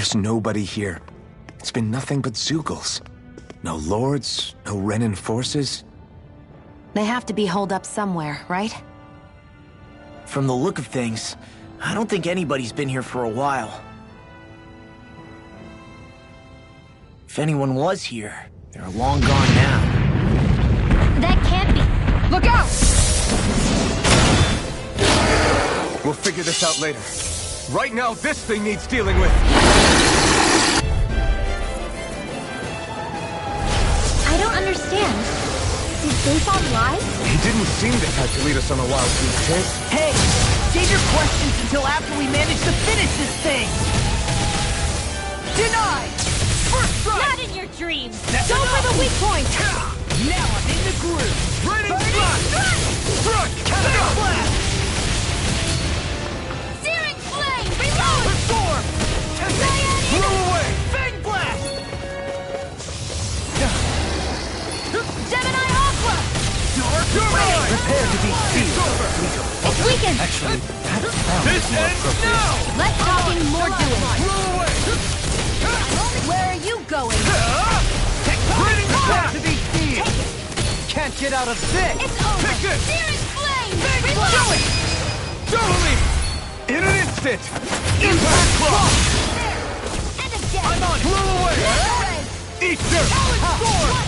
There's nobody here. It's been nothing but Zeugles. No lords, no Renan forces. They have to be holed up somewhere, right? From the look of things, I don't think anybody's been here for a while. If anyone was here, they're long gone now. That can't be! Look out! We'll figure this out later. Right now, this thing needs dealing with. I don't understand. Did Zaphod lie? He didn't seem to have to lead us on a wild goose chase. Hey! Save your questions until after we manage to finish this thing! Denied! First strike! Not in your dreams! That's Go enough. for the weak point! Now I'm in the groove! Raining blast! Strike! Counter blast! Searing flame! Reload! Absorb! Blow away! Fang blast! Gemini Aqua! Dark Ray! Prepare to be sealed! It's weakened! Actually, that sounds This more ends appropriate. now! Less talking, more doing! Blow away! Where are you going? Raining blast! To be sealed! Can't get out of this! It's over! Pick it! Searing flame! Fang Reload! blast! Totally! In an instant! Impact block! And again! I'm on! Blow away! Eat dirt!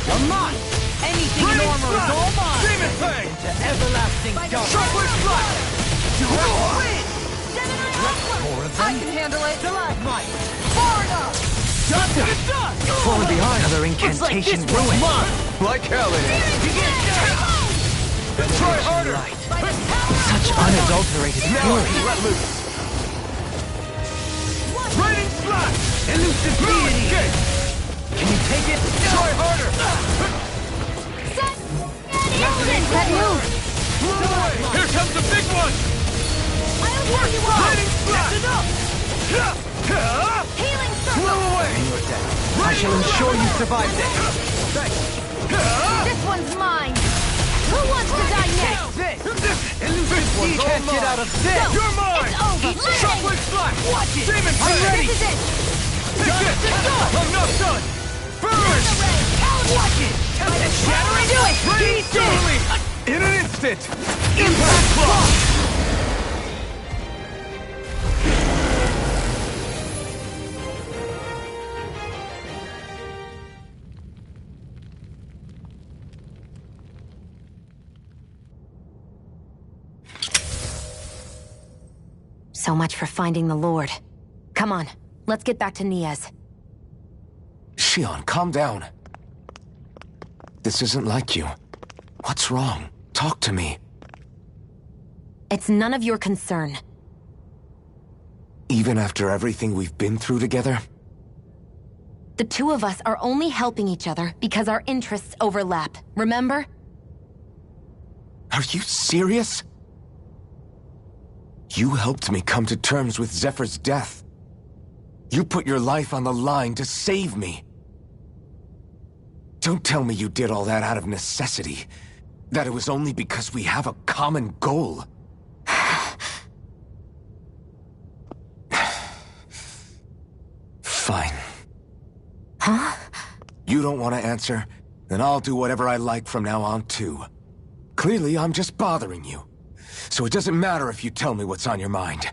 You're mine! Anything in armor is all mine! Demon Fang! To everlasting dark! Sharply slash! Direct wind! Gemini Aqua! More of them? I can handle it! Stalagmite! Far enough! Done! It does! Falling behind. Another incantation ruined! Like hell it is. Try harder! Such unadulterated fury! Let loose. Raining slash! Elusive deity! Okay. Can you take it? Try harder! That move! Here comes the big one! I'll tell you what! Raining slash! That's enough! Healing Blow circle! away! I shall ensure you survive this! This one's mine! Who wants to die next? This one's can't get out of this! Go. You're mine! It's over! Sharply slash! Watch it! Demon I'm ready! This is it! That's it! I'm not done! Burn! Watch it! Shattering! Do it! Ready! Totally! In an instant! Impact block! So much for finding the Lord. Come on, let's get back to Niaz. Shion, calm down. This isn't like you. What's wrong? Talk to me. It's none of your concern. Even after everything we've been through together? The two of us are only helping each other because our interests overlap, remember? Are you serious? You helped me come to terms with Zephyr's death. You put your life on the line to save me. Don't tell me you did all that out of necessity. That it was only because we have a common goal. Fine. Huh? You don't want to answer? Then I'll do whatever I like from now on, too. Clearly, I'm just bothering you. So it doesn't matter if you tell me what's on your mind.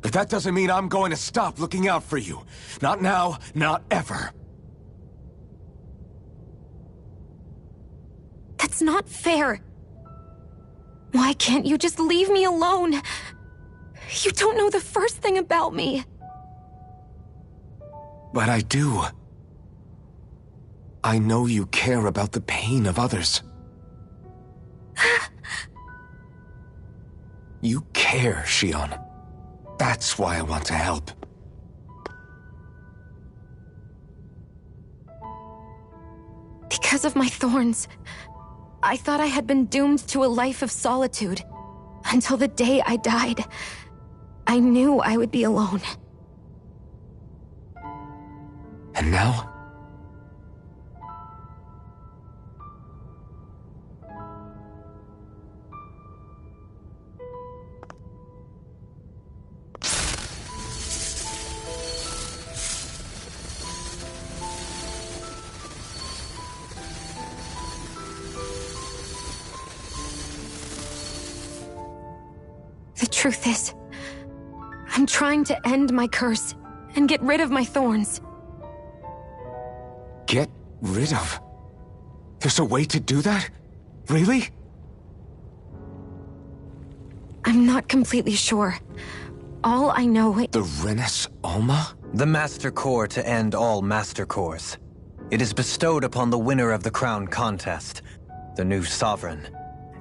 But that doesn't mean I'm going to stop looking out for you. Not now, not ever. That's not fair. Why can't you just leave me alone? You don't know the first thing about me. But I do. I know you care about the pain of others. You care, Shion. That's why I want to help. Because of my thorns, I thought I had been doomed to a life of solitude. Until the day I died, I knew I would be alone. And now? truth is, I'm trying to end my curse and get rid of my thorns. Get rid of? There's a way to do that? Really? I'm not completely sure. All I know is... The Renis Alma? The Master Core to end all Master Cores. It is bestowed upon the winner of the Crown Contest, the new Sovereign.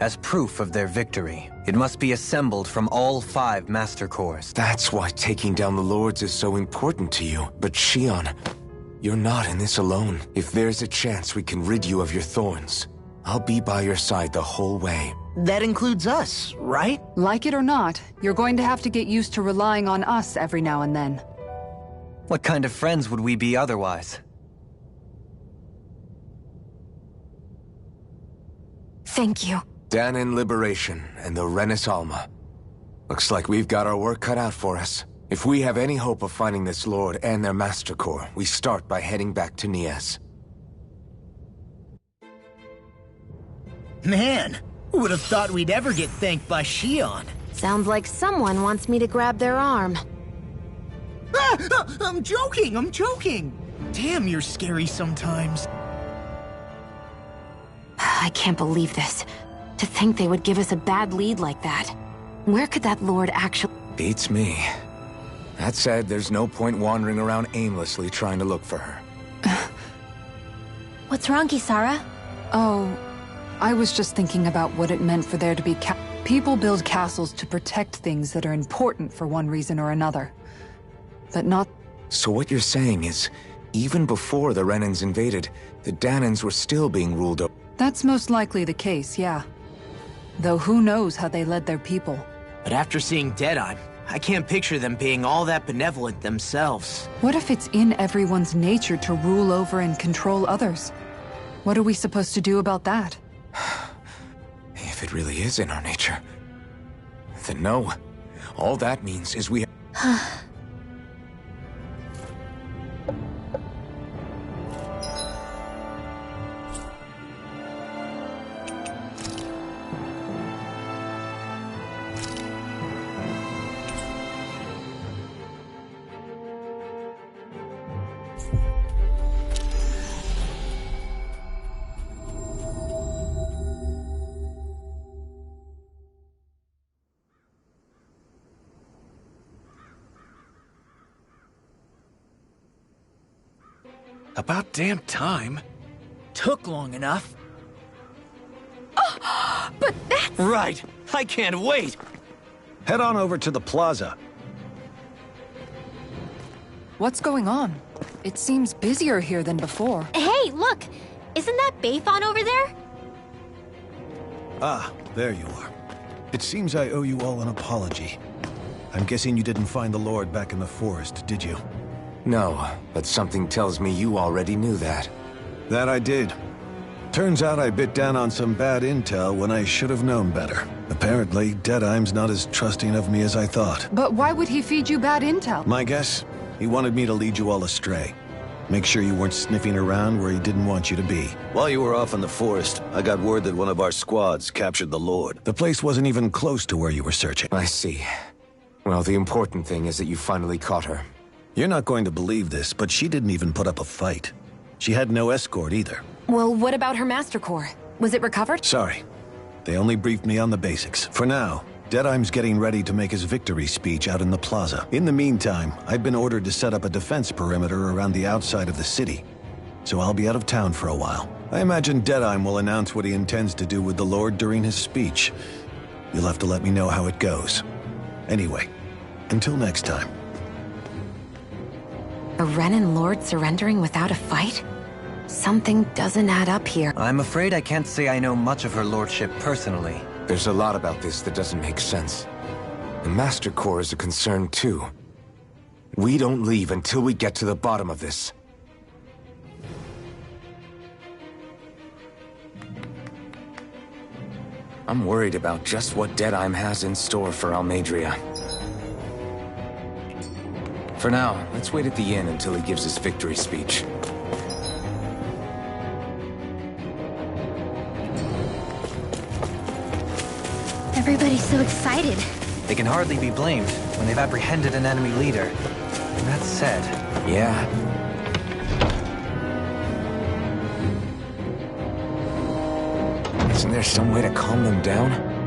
As proof of their victory, it must be assembled from all 5 Master Cores. That's why taking down the Lords is so important to you. But Shion, you're not in this alone. If there's a chance we can rid you of your thorns, I'll be by your side the whole way. That includes us, right? Like it or not, you're going to have to get used to relying on us every now and then. What kind of friends would we be otherwise? Thank you. Dahnan Liberation and the Renis Alma. Looks like we've got our work cut out for us. If we have any hope of finding this Lord and their Master Core, we start by heading back to Nias. Man, who would have thought we'd ever get thanked by Shion? Sounds like someone wants me to grab their arm. I'm joking! Damn, you're scary sometimes. I can't believe this. To think they would give us a bad lead like that. Where could that Lord actually... Beats me. That said, there's no point wandering around aimlessly trying to look for her. What's wrong, Kisara? Oh, I was just thinking about what it meant for there to be people build castles to protect things that are important for one reason or another. But not... So what you're saying is, even before the Renans invaded, the Dahnans were still being ruled over. That's most likely the case, yeah. Though who knows how they led their people. But after seeing Deadeye, I can't picture them being all that benevolent themselves. What if it's in everyone's nature to rule over and control others? What are we supposed to do about that? If it really is in our nature, then no. All that means is we... About damn time. Took long enough. But that's... Right! I can't wait! Head on over to the plaza. What's going on? It seems busier here than before. Hey, look! Isn't that Bayfon over there? Ah, there you are. It seems I owe you all an apology. I'm guessing you didn't find the Lord back in the forest, did you? No, but something tells me you already knew that. That I did. Turns out I bit down on some bad intel when I should have known better. Apparently, Deadeye's not as trusting of me as I thought. But why would he feed you bad intel? My guess? He wanted me to lead you all astray. Make sure you weren't sniffing around where he didn't want you to be. While you were off in the forest, I got word that one of our squads captured the Lord. The place wasn't even close to where you were searching. I see. Well, the important thing is that you finally caught her. You're not going to believe this, but she didn't even put up a fight. She had no escort either. Well, what about her Master Core? Was it recovered? Sorry. They only briefed me on the basics. For now, Deadeye's getting ready to make his victory speech out in the plaza. In the meantime, I've been ordered to set up a defense perimeter around the outside of the city. So I'll be out of town for a while. I imagine Deadeye will announce what he intends to do with the Lord during his speech. You'll have to let me know how it goes. Anyway, until next time. A Renan Lord surrendering without a fight? Something doesn't add up here. I'm afraid I can't say I know much of her lordship personally. There's a lot about this that doesn't make sense. The Master Core is a concern too. We don't leave until we get to the bottom of this. I'm worried about just what Deadeye has in store for Almadria. For now, let's wait at the inn until he gives his victory speech. Everybody's so excited. They can hardly be blamed when they've apprehended an enemy leader. That said... Yeah. Isn't there some way to calm them down?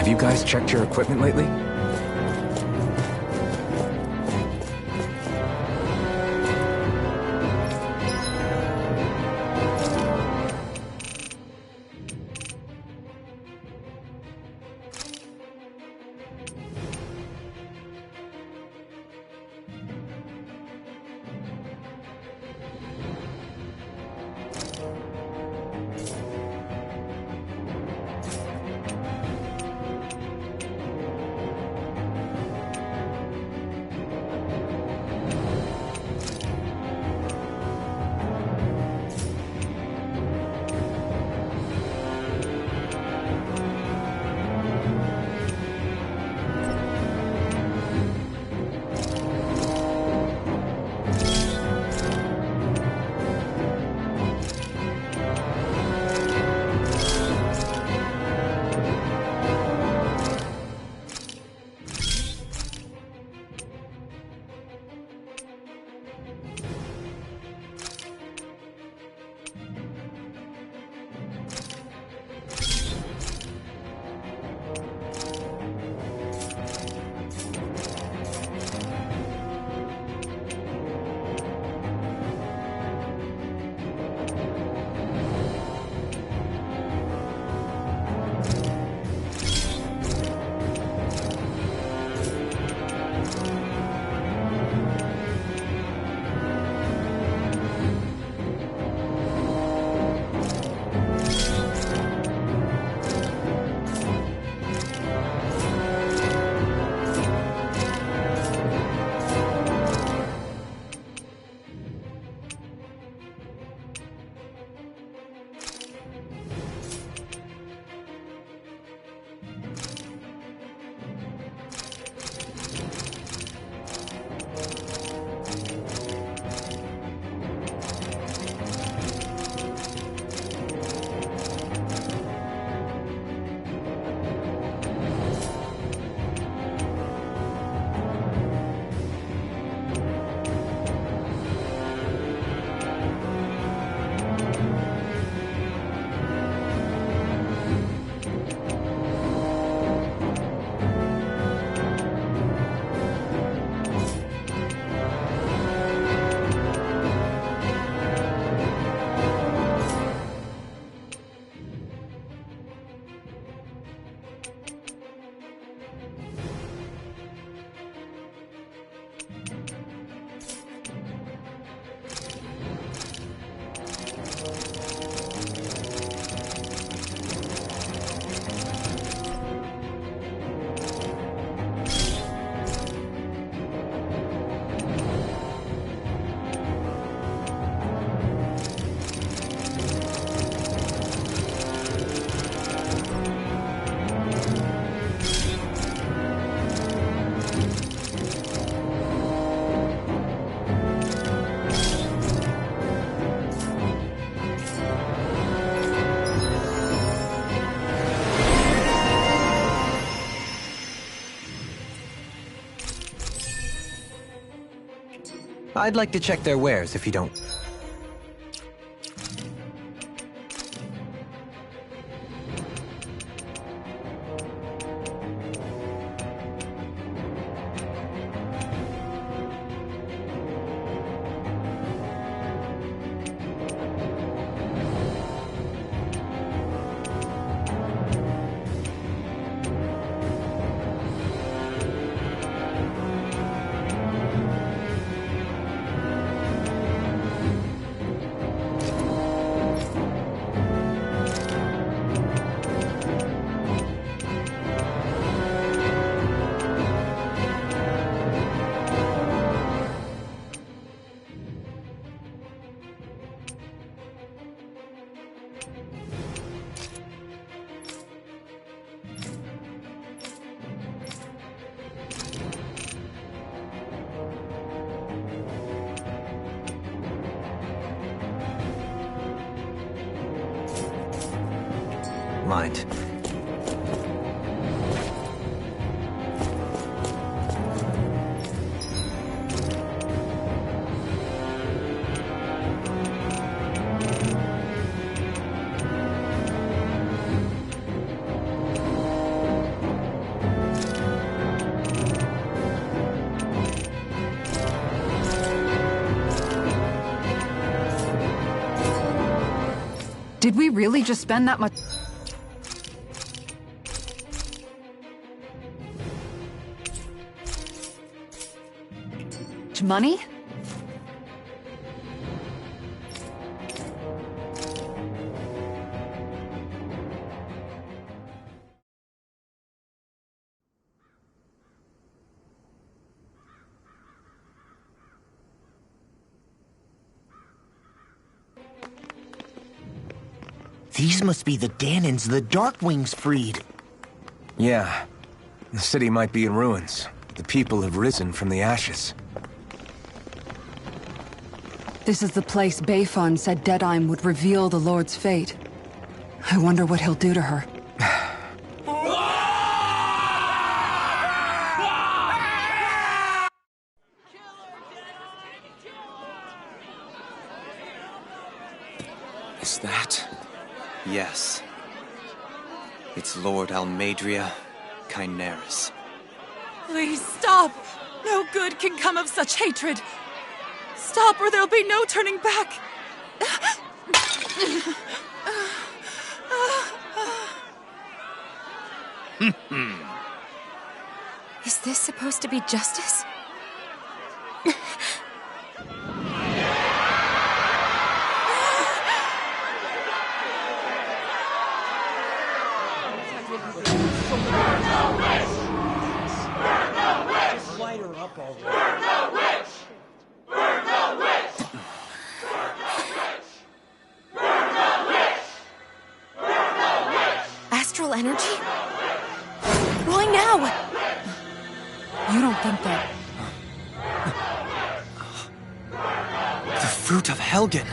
Have you guys checked your equipment lately? I'd like to check their wares if you don't. Mind. Did we really just spend that much? Money? These must be the Danons the Darkwings freed. Yeah. The city might be in ruins. The people have risen from the ashes. This is the place Bayfun said Deadheim would reveal the Lord's fate. I wonder what he'll do to her. Is that? Yes. It's Lord Almadria Kynaris. Please stop! No good can come of such hatred. Stop or there'll be no turning back. Is this supposed to be justice? Astral energy? Why now? You don't think that... The fruit of Helgen!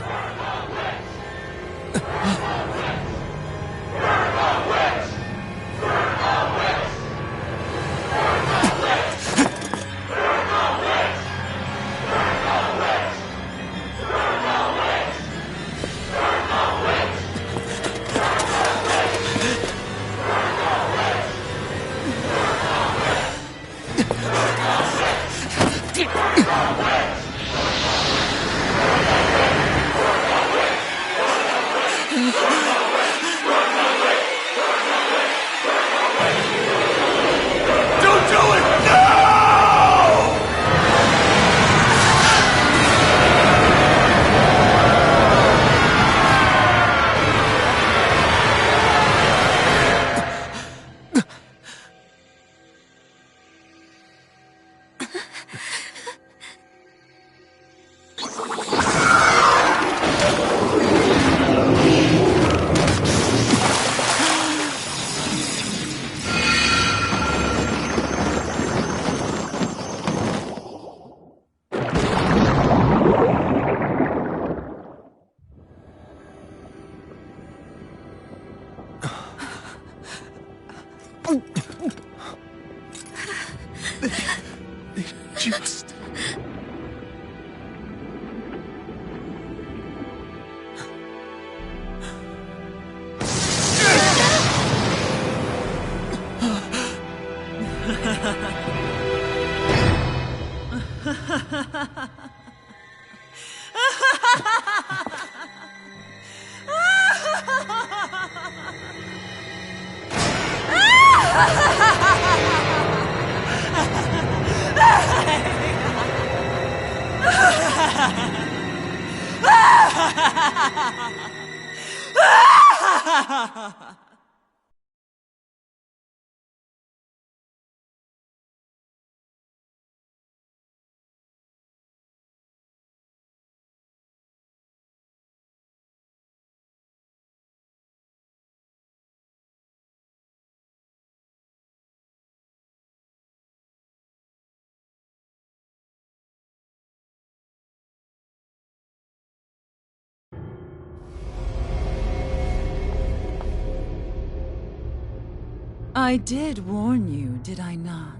I did warn you, did I not?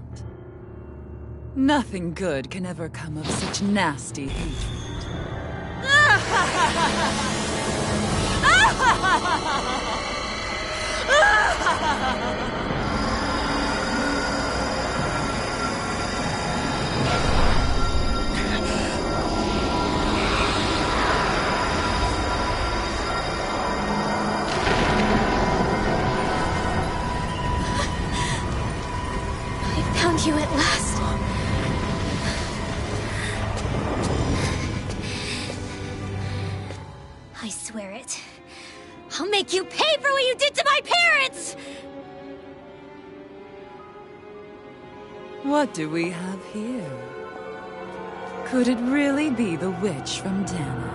Nothing good can ever come of such nasty hatred. Found you at last. I swear it. I'll make you pay for what you did to my parents! What do we have here? Could it really be the witch from Dana?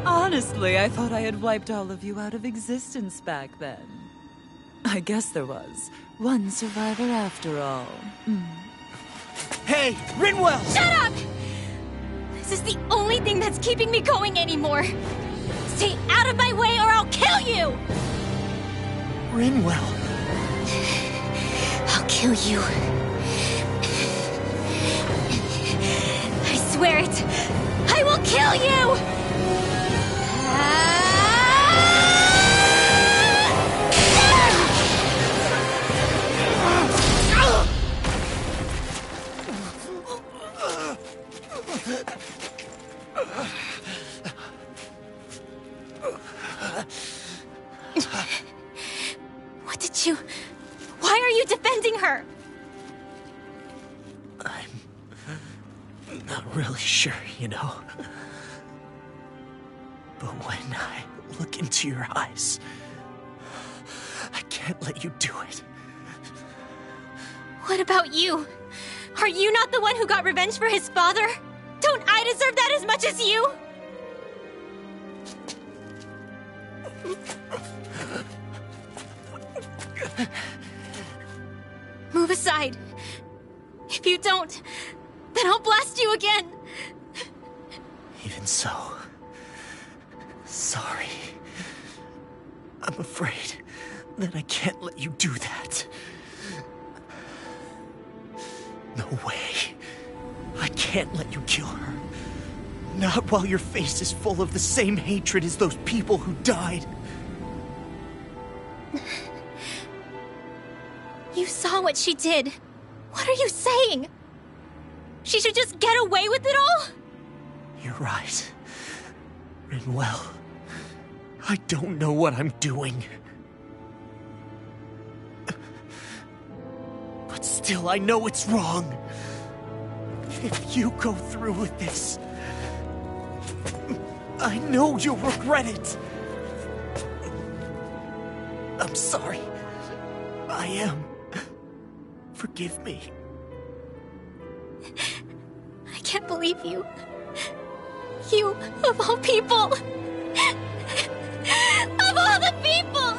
Honestly, I thought I had wiped all of you out of existence back then. I guess there was one survivor after all. Hey, Rinwell! Shut up! This is the only thing that's keeping me going anymore. Stay out of my way or I'll kill you! Rinwell. I'll kill you. I swear it. I will kill you! What did you... Why are you defending her? I'm not really sure, you know. But when I look into your eyes, I can't let you do it. What about you? Are you not the one who got revenge for his father? Don't I deserve that as much as you? Move aside. If you don't, then I'll blast you again. Even so, sorry. I'm afraid that I can't let you do that. No way. I can't let you kill her. Not while your face is full of the same hatred as those people who died. You saw what she did. What are you saying? She should just get away with it all? You're right. Rinwell, I don't know what I'm doing. But still, I know it's wrong. If you go through with this, I know you'll regret it. I'm sorry. I am. Forgive me. I can't believe you. You, of all people. Of all the people!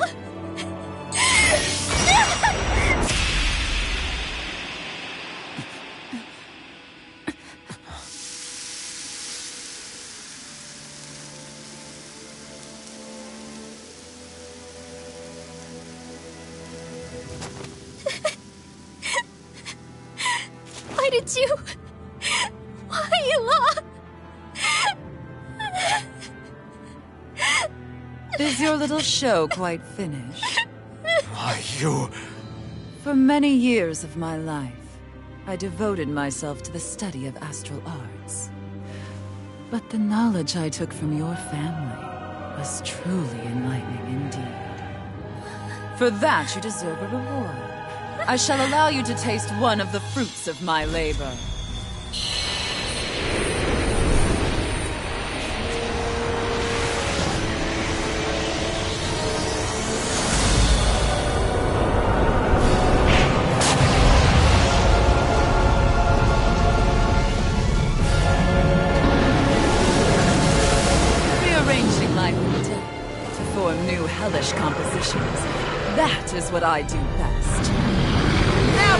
Why did you... Why, Ela? Is your little show quite finished? Why, you... For many years of my life, I devoted myself to the study of astral arts. But the knowledge I took from your family was truly enlightening indeed. For that, you deserve a reward. I shall allow you to taste one of the fruits of my labor. Rearranging my food to form new hellish compositions. That is what I do best. Now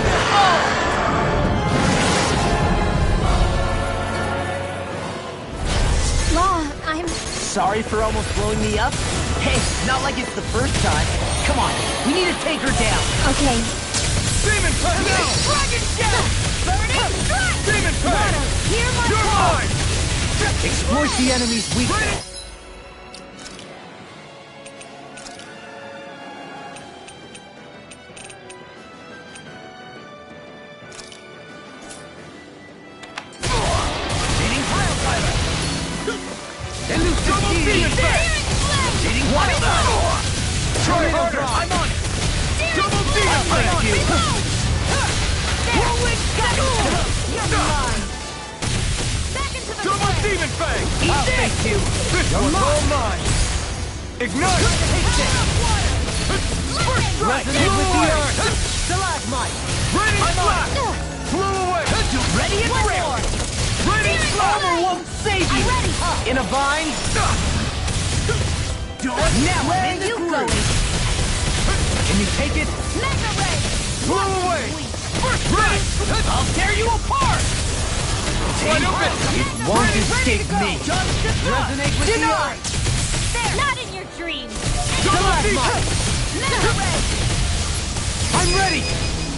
Law, I'm... Sorry for almost blowing me up? Hey, not like it's the first time. Come on, we need to take her down. Okay. Demon Fang! No! Dragon Shell! Burning strike! Demon Fang! Hear my You're call! mine! Exploit the enemy's weakness. Try harder! I'm on it! Double demon fang! Double demon fang! I'll face you! This one's all mine! Ignite! Resonate with the earth! Stalagmite! Raining slap! Flew away! Ready and rare! Raining slap! Armor won't save you! In a bind? Now where are you going? Can you take it? Flew away! Raining slap! I'll tear you apart! Wide open! It won't escape me! Resonate with the earth! Not in your dreams! Double demon! I'm ready!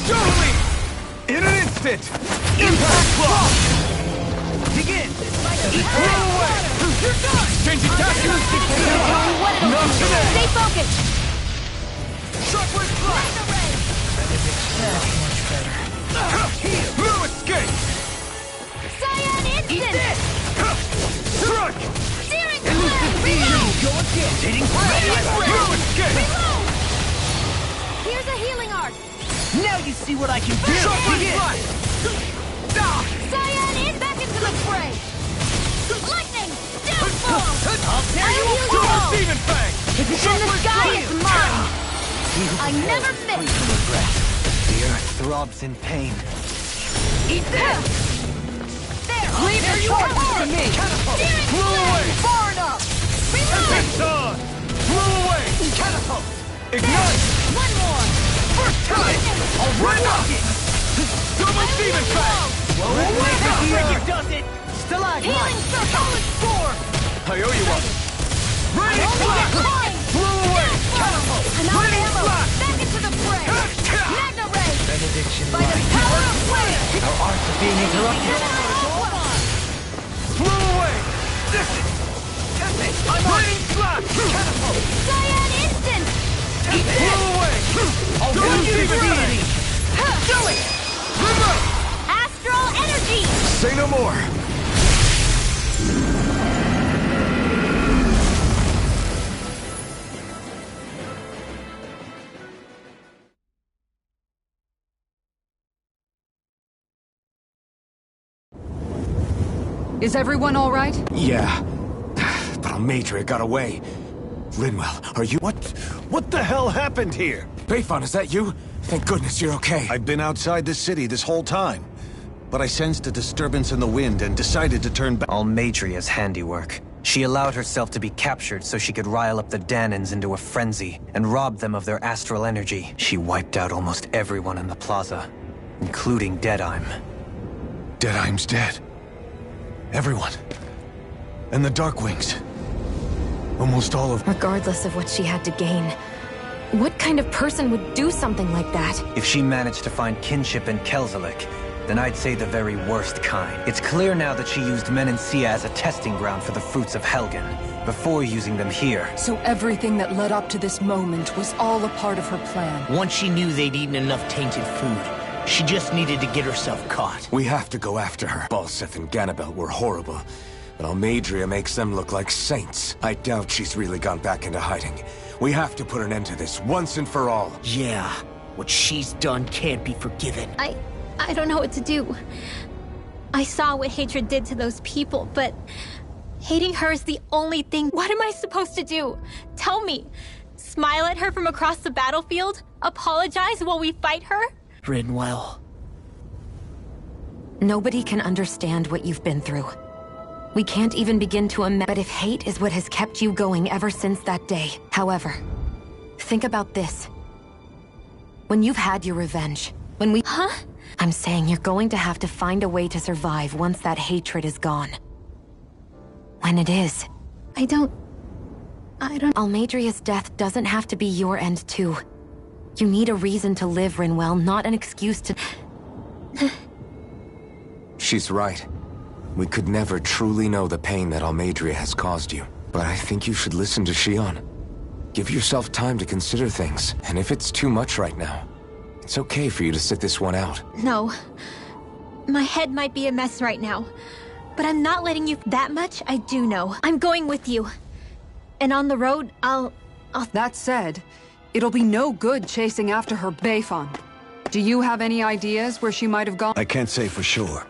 Totally! In an instant! Impact block! Begin! Flew away! You're done! Changing tactics! Not today! Stay focused! Shockwave blast! No escape! Cyan Eat instant! this! Strike! Searing Elusive blast! beam! Go again! Hitting No escape! Reload! Here's a healing arc! Now you see what I can do! Shockwave Begin! blast! Cyan in! Back into the fray! Lightning! Downfall! I'll tear you I'll apart! heal you! Demon fang! If it's in the sky, it's mine! I never miss! The earth throbs in pain. Eat this! There! Leave your charges to me! Steering Flew away! Far enough! Reload! It's on! Flew away! Catapult! Ignite! One more! First time! I'll run off it! Double demon fang! It does it! Stalagmite! Healing circle! Four! I owe you one! Raining Only get blast! mine! Flew away! Catapult! I'm out of Raining ammo! blast! Back into the fray! Magna ray! Benediction By the power of flame! Our arts are being interrupted. Flew away! Raining blast! Cyan instant! Flew away! Double demon fang! Do it! Remote! Astral energy! Say no more! Is everyone all right? Yeah. But Almadria got away. Linwell, are you... What the hell happened here? Bayfon, is that you? Thank goodness you're okay. I've been outside the city this whole time, but I sensed a disturbance in the wind and decided to turn back. Almadria's handiwork. She allowed herself to be captured so she could rile up the Danans into a frenzy and rob them of their astral energy. She wiped out almost everyone in the plaza, including Deadheim. Deadheim's dead. Everyone. And the Darkwings. Almost all of... Regardless of what she had to gain, what kind of person would do something like that? If she managed to find kinship in Kelzelik, then I'd say the very worst kind. It's clear now that she used Menancia as a testing ground for the fruits of Helgen, before using them here. So everything that led up to this moment was all a part of her plan. Once she knew they'd eaten enough tainted food, she just needed to get herself caught. We have to go after her. Balseth and Ganabelt were horrible, but Almadria makes them look like saints. I doubt she's really gone back into hiding. We have to put an end to this once and for all. Yeah, what she's done can't be forgiven. I don't know what to do. I saw what hatred did to those people, but hating her is the only thing. What am I supposed to do? Tell me. Smile at her from across the battlefield? Apologize while we fight her? Rinwell. Nobody can understand what you've been through. We can't even begin to imagine. But if hate is what has kept you going ever since that day. However, think about this. When you've had your revenge, when we... Huh? I'm saying you're going to have to find a way to survive once that hatred is gone. When it is. I don't... Almadria's death doesn't have to be your end too. You need a reason to live, Rinwell, not an excuse to... She's right. We could never truly know the pain that Almadria has caused you. But I think you should listen to Shion. Give yourself time to consider things, and if it's too much right now, it's okay for you to sit this one out. No. My head might be a mess right now, but I'm not letting you... That much I do know. I'm going with you. And on the road, I'll... That said, it'll be no good chasing after her, Bayfon. Do you have any ideas where she might have gone? I can't say for sure.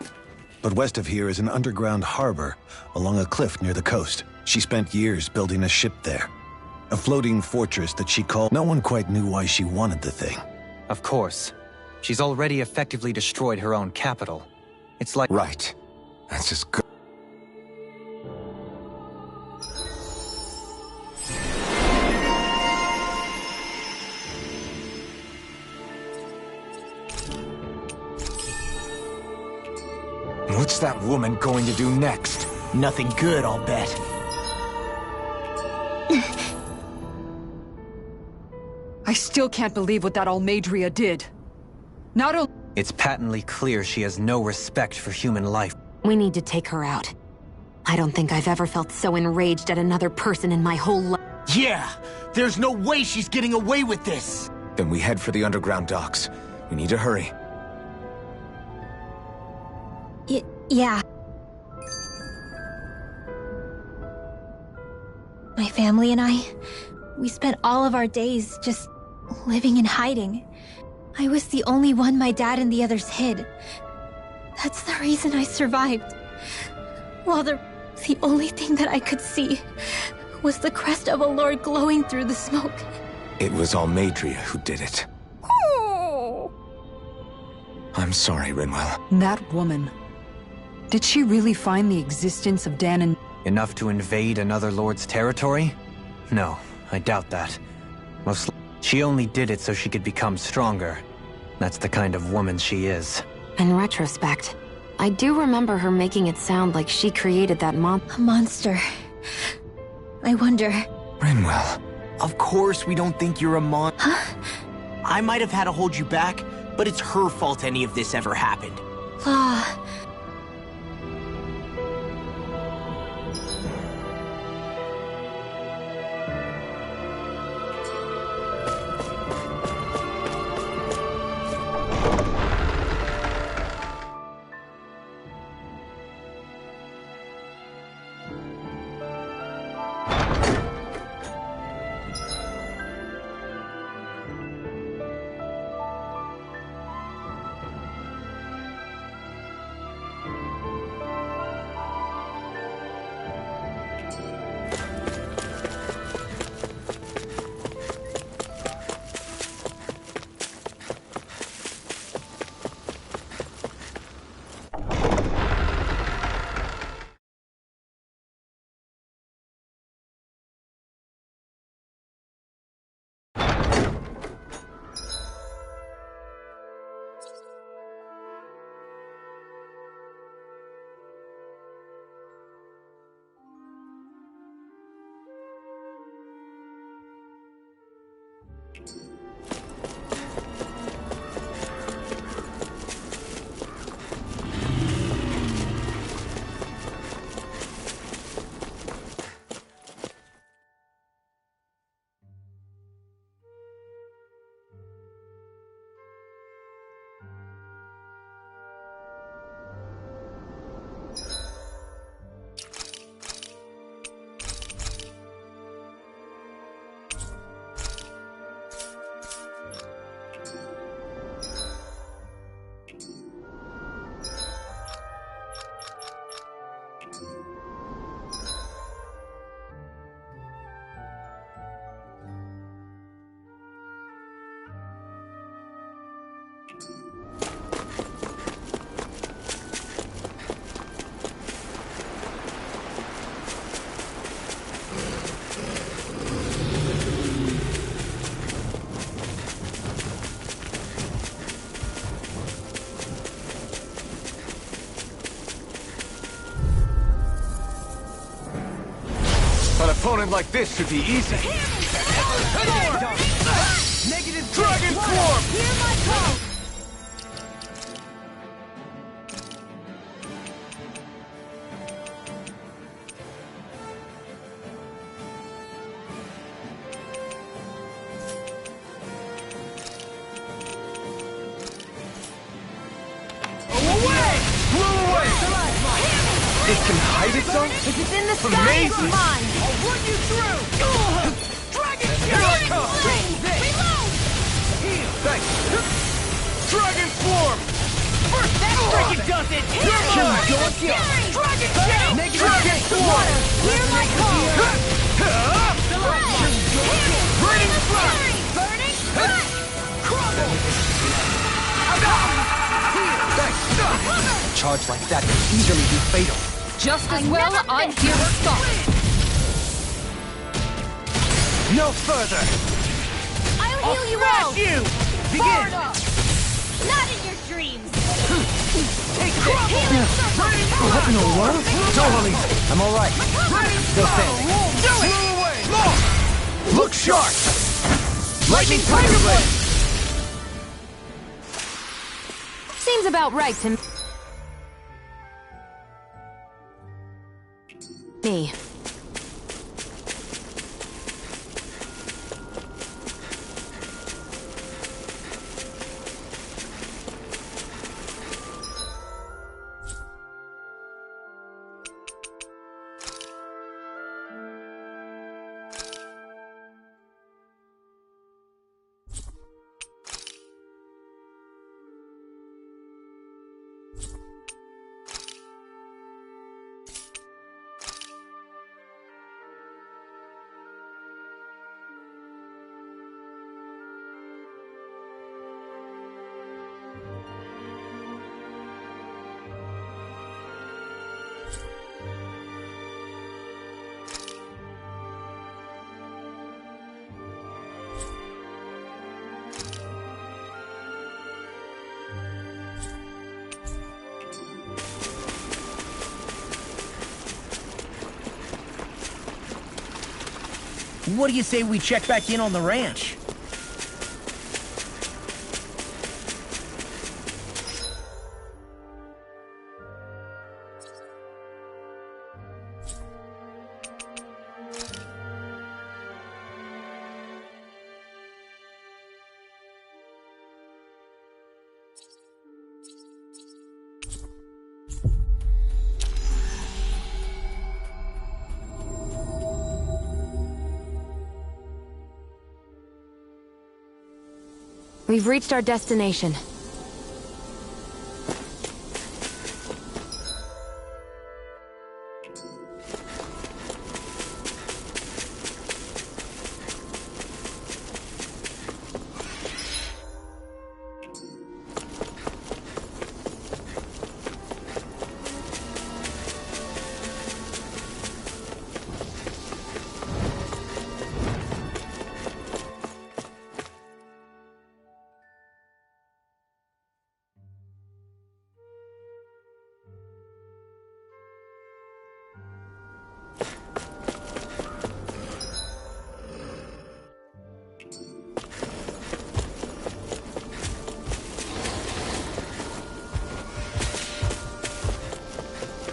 But west of here is an underground harbor along a cliff near the coast. She spent years building a ship there. A floating fortress that she called... No one quite knew why she wanted the thing. Of course. She's already effectively destroyed her own capital. It's like... Right. That's just good. What's that woman going to do next? Nothing good, I'll bet. I still can't believe what that Almadria did. Not only... It's patently clear she has no respect for human life. We need to take her out. I don't think I've ever felt so enraged at another person in my whole life. Yeah! There's no way she's getting away with this! Then we head for the underground docks. We need to hurry. Yeah. My family and I, we spent all of our days just living in hiding. I was the only one my dad and the others hid. That's the reason I survived. While the only thing that I could see was the crest of a lord glowing through the smoke. It was Almadria who did it. Oh. I'm sorry, Rinwell. That woman. Did she really find the existence of Dan and... Enough to invade another lord's territory? No, I doubt that. She only did it so she could become stronger. That's the kind of woman she is. In retrospect, I do remember her making it sound like she created that A monster. I wonder... Rinwell. Of course we don't think you're a Huh? I might have had to hold you back, but it's her fault any of this ever happened. Law. opponent like this should be easy. Negative Dragon Swarm! Hear my call! It can hide itself? If it's in the sky, Amazing. it's mine! I'll run you through! Dragon Here I come! Reload! Thanks! Dragon Swarm! That freaking does it! You're mine! Dragon Shell! Dragon Swarm! Hear my call! Raining Flash! Burning Flash! Crumble! A charge like that could easily be fatal. Just as well, I'm here to stop. No further! I'll heal you all! You! Begin! Not in your dreams! Take this! What in the world? Totally! I'm alright. Still standing. Do it! Look sharp! Lightning Tiger Blade! Seems about right to me. What do you say we check back in on the ranch? We've reached our destination.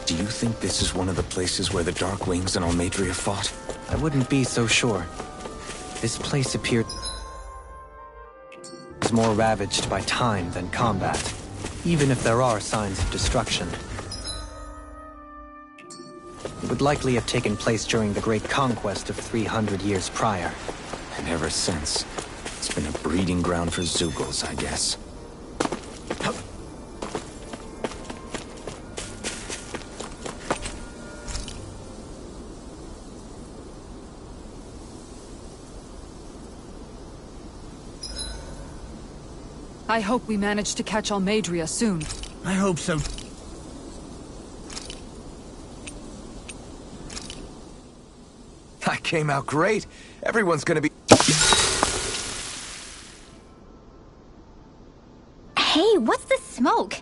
Do you think this is one of the places where the Dark Wings and Almadria fought? I wouldn't be so sure. This place appeared is more ravaged by time than combat, even if there are signs of destruction. It would likely have taken place during the Great Conquest of 300 years prior. And ever since, it's been a breeding ground for Zeugles, I guess. I hope we manage to catch Almadria soon. I hope so. I came out great. Everyone's gonna be... Hey, what's the smoke?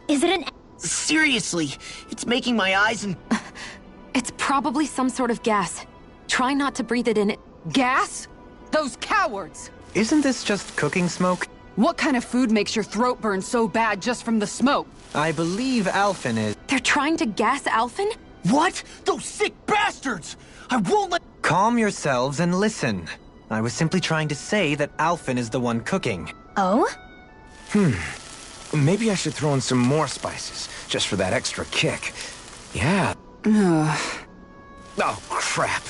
Is it an... Seriously, it's making my eyes and... It's probably some sort of gas. try not to breathe it in. Gas? Those cowards! Isn't this just cooking smoke? What kind of food makes your throat burn so bad just from the smoke? I believe Alphen is... They're trying to gas Alphen? What? Those sick bastards! I won't let... Calm yourselves and listen. I was simply trying to say that Alphen is the one cooking. Oh? Maybe I should throw in some more spices, just for that extra kick. Yeah. Oh, crap.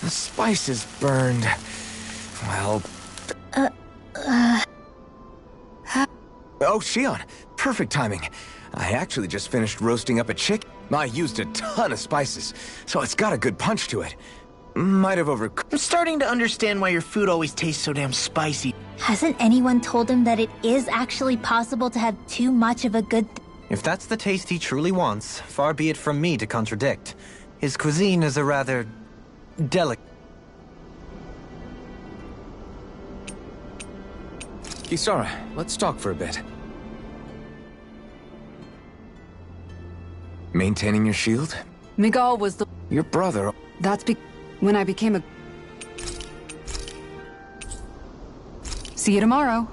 The spices burned. Well... Oh, Shion. Perfect timing. I actually just finished roasting up a chicken. I used a ton of spices, so it's got a good punch to it. Might have overcooked. I'm starting to understand why your food always tastes so damn spicy. Hasn't anyone told him that it is actually possible to have too much of a good If that's the taste he truly wants, far be it from me to contradict. His cuisine is a rather... delicate... Kisara, let's talk for a bit. Maintaining your shield? Miguel was the... Your brother... when I became a... See you tomorrow.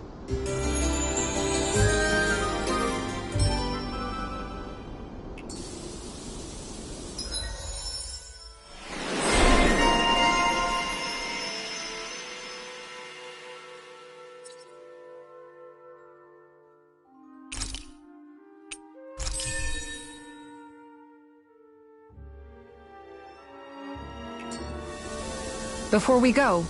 Before we go,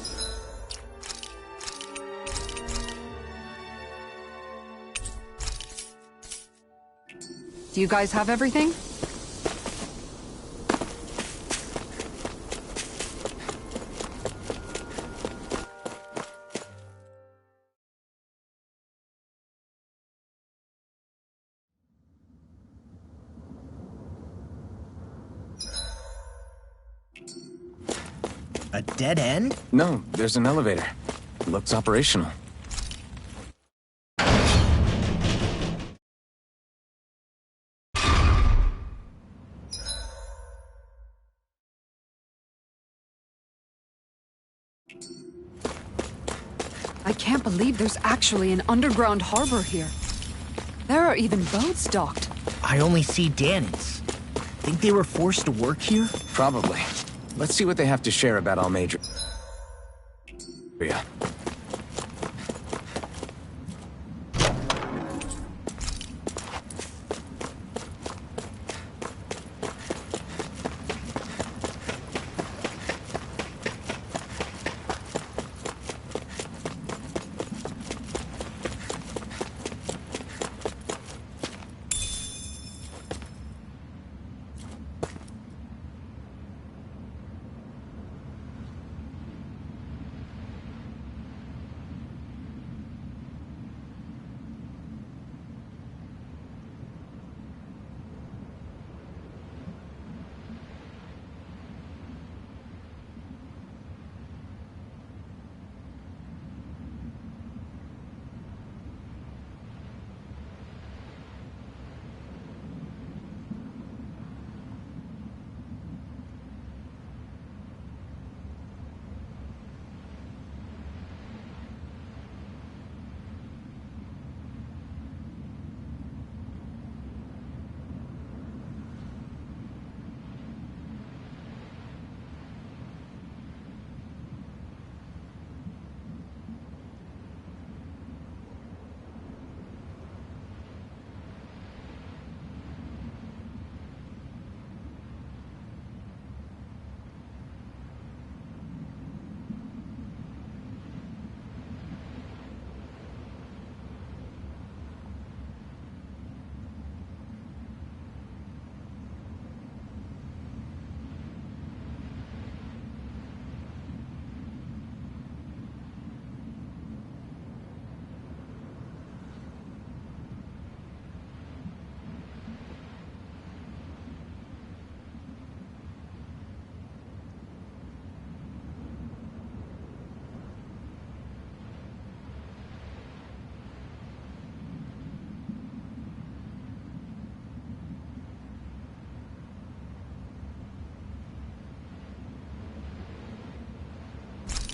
do you guys have everything? A dead end? No, there's an elevator. Looks operational. I can't believe there's actually an underground harbor here. There are even boats docked. I only see Danny's. Think they were forced to work here? Probably. Let's see what they have to share about Almedra. Yeah.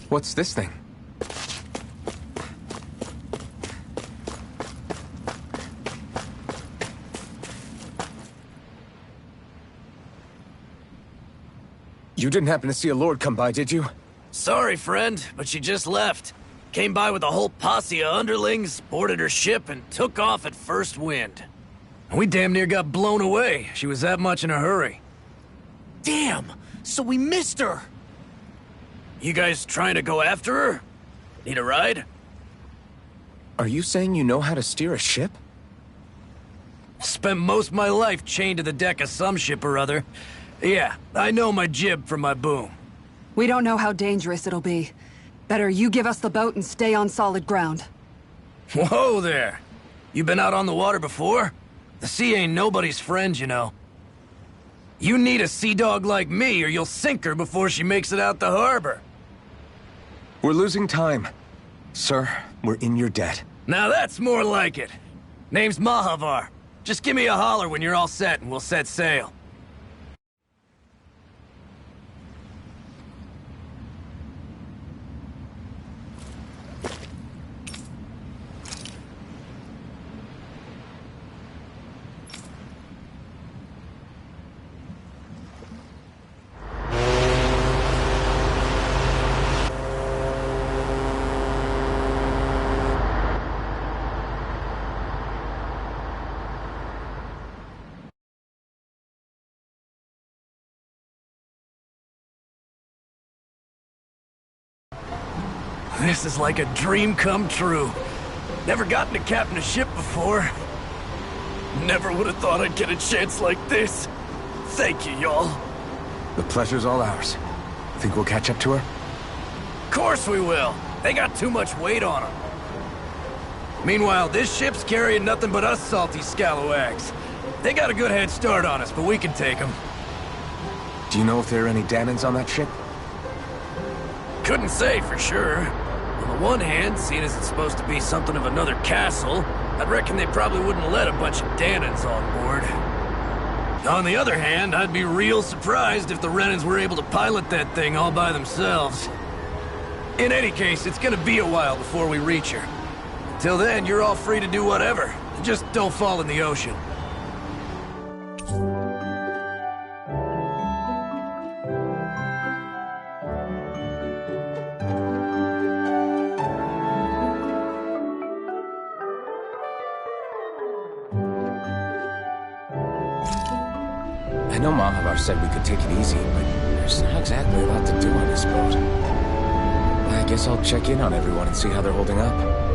What's this thing? You didn't happen to see a lord come by, did you? Sorry, friend, but she just left. Came by with a whole posse of underlings, boarded her ship, and took off at first wind. We damn near got blown away. She was that much in a hurry. Damn! So we missed her! You guys trying to go after her? Need a ride? Are you saying you know how to steer a ship? Spent most of my life chained to the deck of some ship or other. Yeah, I know my jib from my boom. We don't know how dangerous it'll be. Better you give us the boat and stay on solid ground. Whoa there! You been out on the water before? The sea ain't nobody's friend, you know. You need a sea dog like me, or you'll sink her before she makes it out the harbor. We're losing time. Sir, we're in your debt. Now that's more like it. Name's Mahavar. Just give me a holler when you're all set and we'll set sail. This is like a dream come true. Never gotten to captain a ship before. Never would have thought I'd get a chance like this. Thank you, y'all. The pleasure's all ours. Think we'll catch up to her? Course we will. They got too much weight on them. Meanwhile, this ship's carrying nothing but us salty scalawags. They got a good head start on us, but we can take them. Do you know if there are any Danans on that ship? Couldn't say for sure. On the one hand, seeing as it's supposed to be something of another castle, I'd reckon they probably wouldn't let a bunch of Danans on board. On the other hand, I'd be real surprised if the Renans were able to pilot that thing all by themselves. In any case, it's gonna be a while before we reach her. Till then, you're all free to do whatever. Just don't fall in the ocean. I know Mahavar said we could take it easy, but there's not exactly a lot to do on this boat. I guess I'll check in on everyone and see how they're holding up.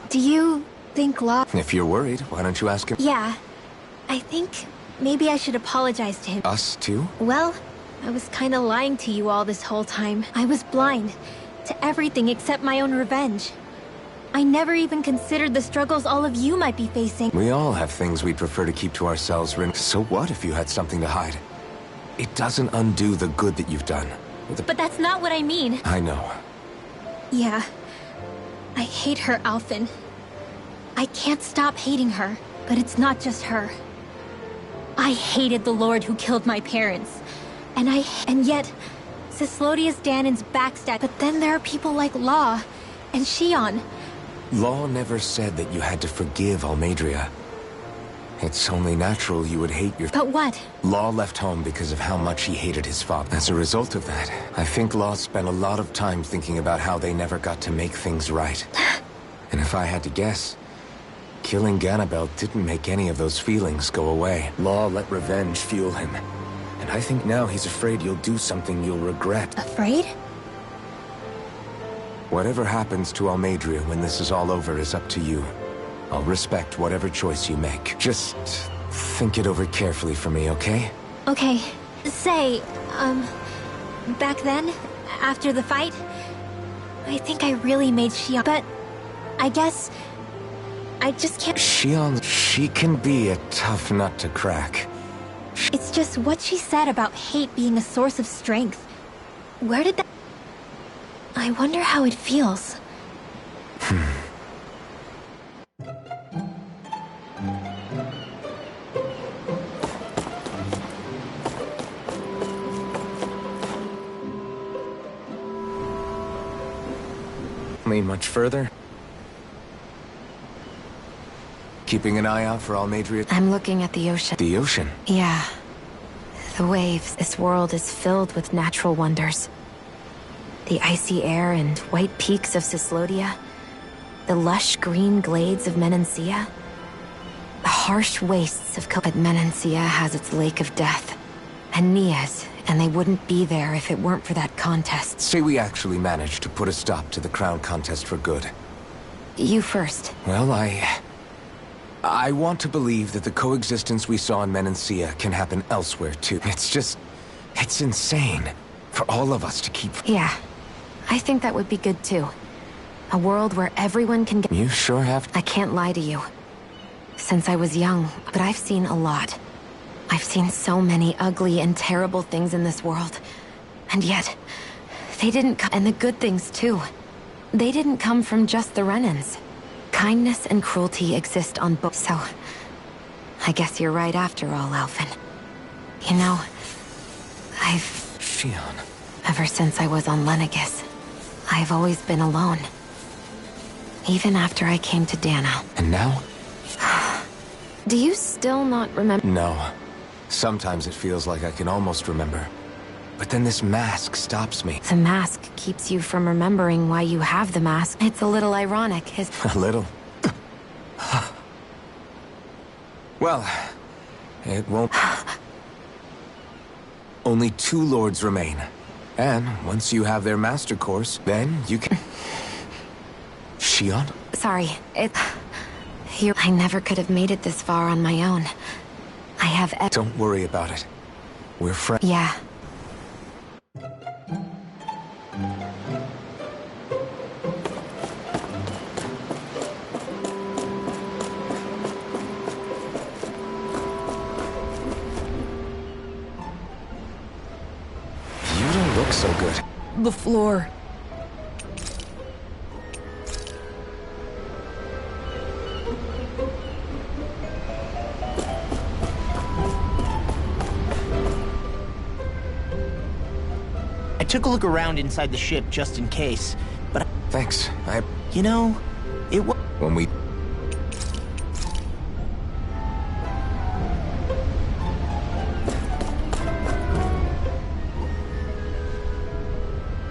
Do you think Law... If you're worried, why don't you ask him? Yeah. I think maybe I should apologize to him. Us too? Well, I was kinda lying to you all this whole time. I was blind to everything except my own revenge. I never even considered the struggles all of you might be facing. We all have things we'd prefer to keep to ourselves, Rin. So what if you had something to hide? It doesn't undo the good that you've done. But that's not what I mean. I know. Yeah. I hate her, Alphen. I can't stop hating her, but it's not just her. I hated the Lord who killed my parents. And yet, Cislodius Danan's backstab. But then there are people like Law and Shion. Law never said that you had to forgive Almeidrea. It's only natural you would hate your... But what? Law left home because of how much he hated his father. As a result of that, I think Law spent a lot of time thinking about how they never got to make things right. And if I had to guess, killing Ganabel didn't make any of those feelings go away. Law let revenge fuel him. And I think now he's afraid you'll do something you'll regret. Afraid? Whatever happens to Almeidrea when this is all over is up to you. I'll respect whatever choice you make. Just think it over carefully for me, okay? Okay. Say, back then, after the fight, I think I really made Xion, but I guess I just can't. Xion, she can be a tough nut to crack. It's just what she said about hate being a source of strength. Where did that... I wonder how it feels. Lean much further? Keeping an eye out for Almeidria? I'm looking at the ocean. The ocean? Yeah. The waves. This world is filled with natural wonders. The icy air and white peaks of Cislodia. The lush green glades of Menancia. The harsh wastes of But Menancia has its lake of death. And Nias, and they wouldn't be there if it weren't for that contest. Say we actually managed to put a stop to the crown contest for good. You first. Well, I want to believe that the coexistence we saw in Menancia can happen elsewhere, too. It's insane for all of us to keep... Yeah. I think that would be good, too. A world where everyone can get... You sure have... I can't lie to you. Since I was young, but I've seen a lot. I've seen so many ugly and terrible things in this world. And yet, they didn't come... And the good things, too. They didn't come from just the Renans. Kindness and cruelty exist on both. So, I guess you're right after all, Alphen. You know, I've... Xion. Ever since I was on Lenegis, I've always been alone. Even after I came to Dana. And now? Do you still not remember? No. Sometimes it feels like I can almost remember. But then this mask stops me. The mask keeps you from remembering why you have the mask. It's a little ironic, A little? Well, it won't... Only 2 lords remain. And once you have their master course, then you can... Xion? Sorry, I never could have made it this far on my own. I have... Don't worry about it. We're friends. Yeah. You don't look so good. The floor. I took a look around inside the ship just in case, but... Thanks. You know, it was... When we...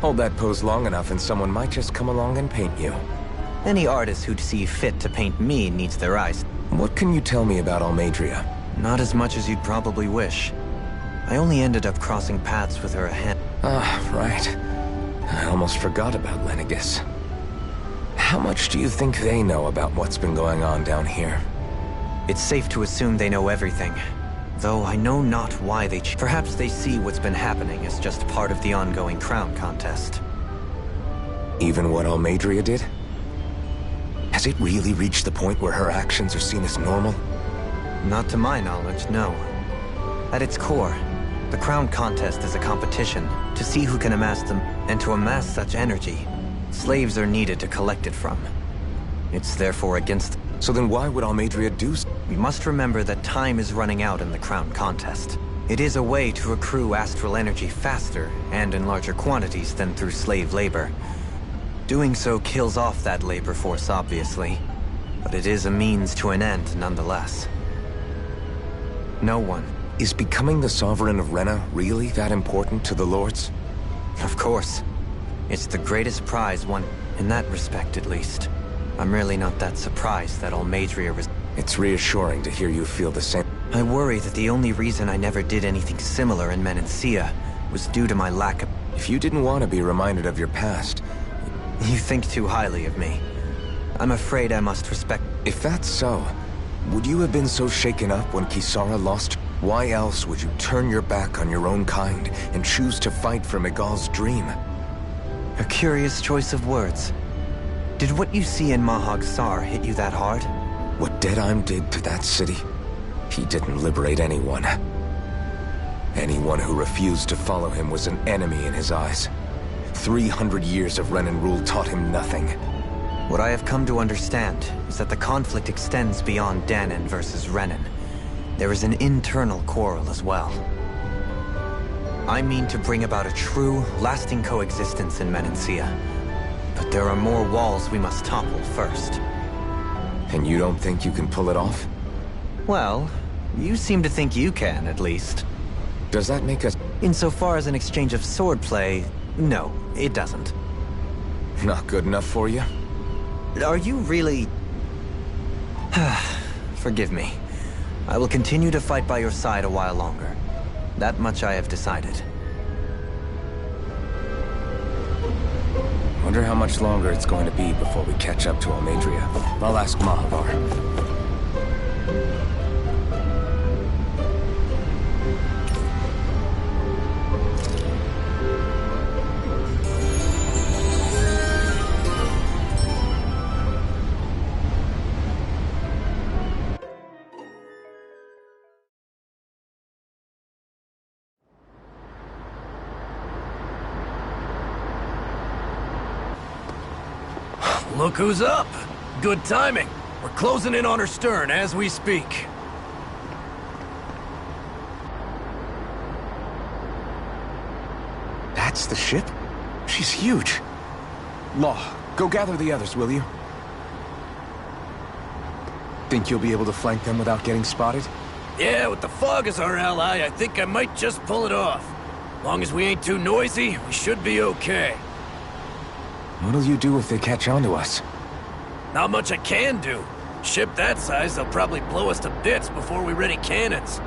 Hold that pose long enough and someone might just come along and paint you. Any artist who'd see fit to paint me needs their eyes. What can you tell me about Almeidria? Not as much as you'd probably wish. I only ended up crossing paths with her a hand. Ah, right. I almost forgot about Lenegis. How much do you think they know about what's been going on down here? It's safe to assume they know everything. Though I know not why they... Perhaps they see what's been happening as just part of the ongoing crown contest. Even what Almeidria did? Has it really reached the point where her actions are seen as normal? Not to my knowledge, no. At its core, the crown contest is a competition to see who can amass them, and to amass such energy, slaves are needed to collect it from. It's therefore against... So then why would Almeidria do so? We must remember that time is running out in the crown contest. It is a way to accrue astral energy faster and in larger quantities than through slave labor. Doing so kills off that labor force, obviously, but it is a means to an end nonetheless. No one... Is becoming the Sovereign of Rena really that important to the Lords? Of course. It's the greatest prize one, in that respect at least. I'm really not that surprised that Almeidria was... It's reassuring to hear you feel the same. I worry that the only reason I never did anything similar in Menancia was due to my lack of... If you didn't want to be reminded of your past... You think too highly of me. I'm afraid I must respect... If that's so, would you have been so shaken up when Kisara lost... Why else would you turn your back on your own kind and choose to fight for Miguel's dream? A curious choice of words. Did what you see in Mahag Sar hit you that hard? What Deadheim did to that city, he didn't liberate anyone. Anyone who refused to follow him was an enemy in his eyes. 300 years of Renan rule taught him nothing. What I have come to understand is that the conflict extends beyond Danon versus Renan. There is an internal quarrel as well. I mean to bring about a true, lasting coexistence in Menancia. But there are more walls we must topple first. And you don't think you can pull it off? Well, you seem to think you can, at least. Does that make us... Insofar as an exchange of swordplay, no, it doesn't. Not good enough for you? Are you really... Forgive me. I will continue to fight by your side a while longer. That much I have decided. Wonder how much longer it's going to be before we catch up to Almadria. I'll ask Mahavar. Look who's up! Good timing. We're closing in on her stern as we speak. That's the ship? She's huge. Law, go gather the others, will you? Think you'll be able to flank them without getting spotted? Yeah, with the fog as our ally, I think I might just pull it off. Long as we ain't too noisy, we should be okay. What'll you do if they catch on to us? Not much I can do. Ship that size, they'll probably blow us to bits before we ready cannons.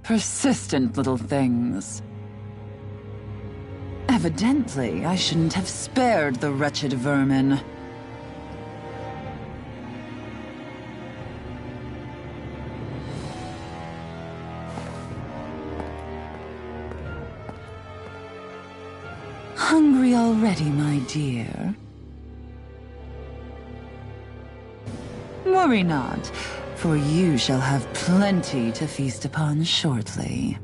Persistent little things. Evidently, I shouldn't have spared the wretched vermin. Hungry already, my dear? Worry not, for you shall have plenty to feast upon shortly.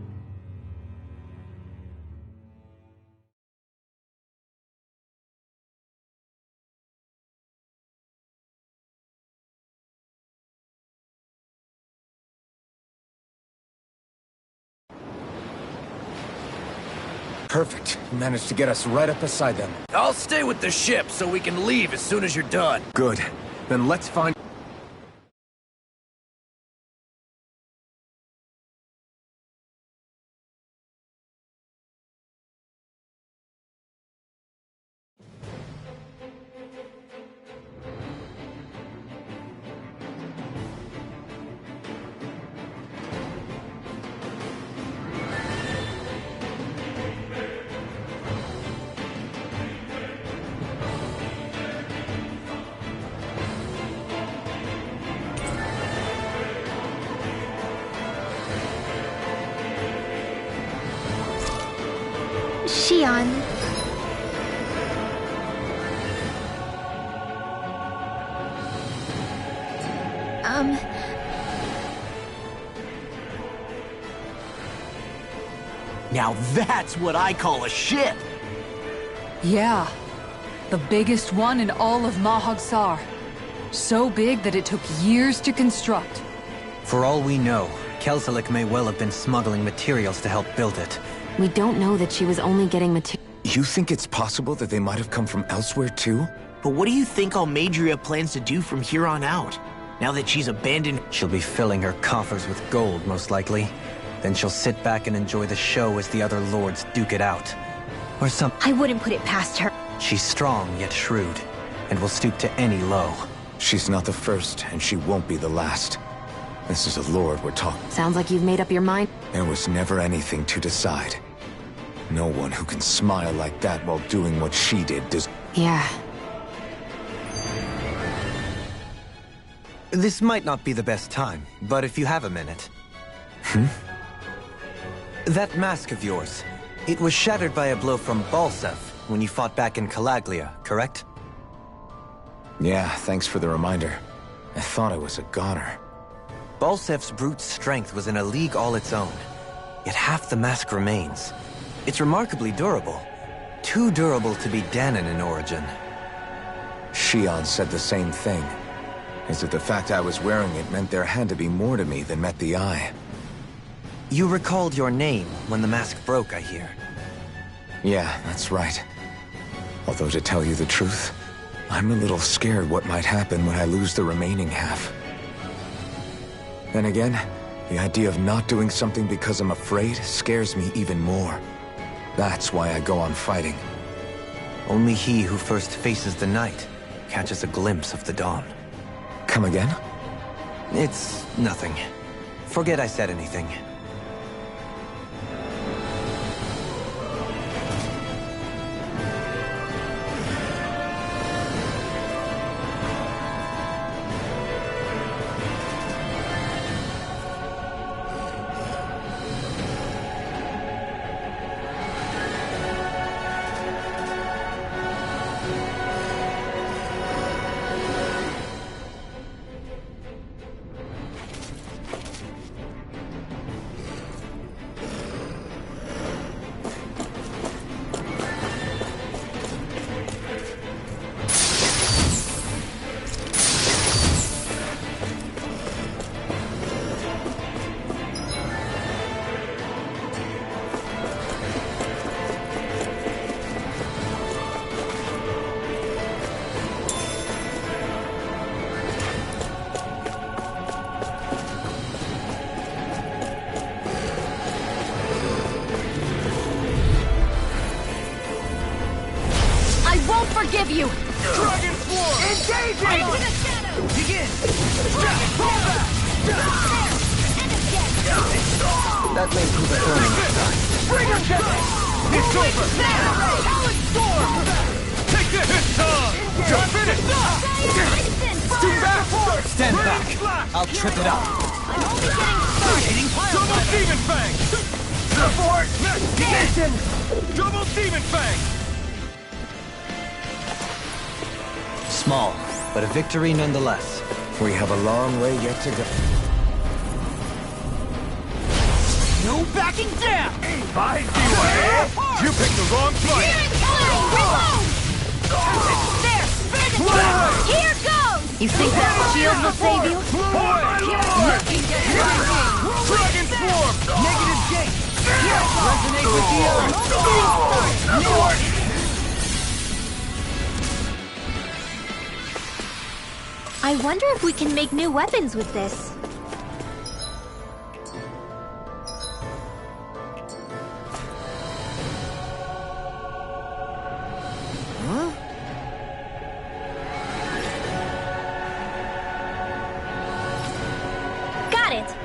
Perfect. You managed to get us right up beside them. I'll stay with the ship so we can leave as soon as you're done. Good. Then let's find... Xian. Now that's what I call a ship! Yeah. The biggest one in all of Mahag Sar. So big that it took years to construct. For all we know, Kelselik may well have been smuggling materials to help build it. We don't know that she was only getting material. You think it's possible that they might have come from elsewhere, too? But what do you think Almadria plans to do from here on out? Now that she's abandoned... She'll be filling her coffers with gold, most likely. Then she'll sit back and enjoy the show as the other lords duke it out. Or some... I wouldn't put it past her. She's strong yet shrewd, and will stoop to any low. She's not the first, and she won't be the last. This is a lord we're talking. Sounds like you've made up your mind. There was never anything to decide. No one who can smile like that while doing what she did does. Yeah. This might not be the best time, but if you have a minute. That mask of yours, it was shattered by a blow from Balsef when you fought back in Calaglia, correct? Yeah, thanks for the reminder. I thought I was a goner. Balsef's brute strength was in a league all its own, yet half the mask remains. It's remarkably durable. Too durable to be Danon in origin. Shion said the same thing. Is it the fact I was wearing it meant there had to be more to me than met the eye? You recalled your name when the mask broke, I hear. Yeah, that's right. Although to tell you the truth, I'm a little scared what might happen when I lose the remaining half. Then again, the idea of not doing something because I'm afraid scares me even more. That's why I go on fighting. Only he who first faces the night catches a glimpse of the dawn. Come again? It's nothing. Forget I said anything. Forgive you! Dragon Form! Engaging! Into the shadows! Begin! That may prove a thorn in my side. Bring her down! It's over! Talon Storm! Take this! It's time! Finish! Stand back! Stand back! I'll trip it up. I'm only getting started! Double Demon Fang! Support! Ignition! Double Demon Fang! Small, but a victory nonetheless. We have a long way yet to go. No backing down! By the way, you picked the wrong fight! There! Here goes! You think that shield will save you? Dragon Form! Negative gate! Resonate with the earth! I wonder if we can make new weapons with this. Huh? Got it!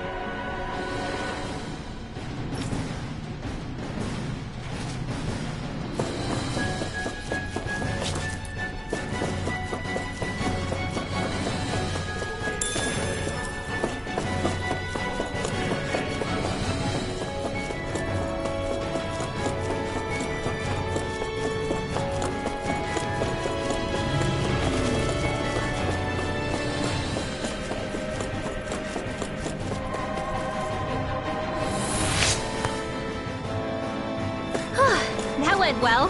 That went well.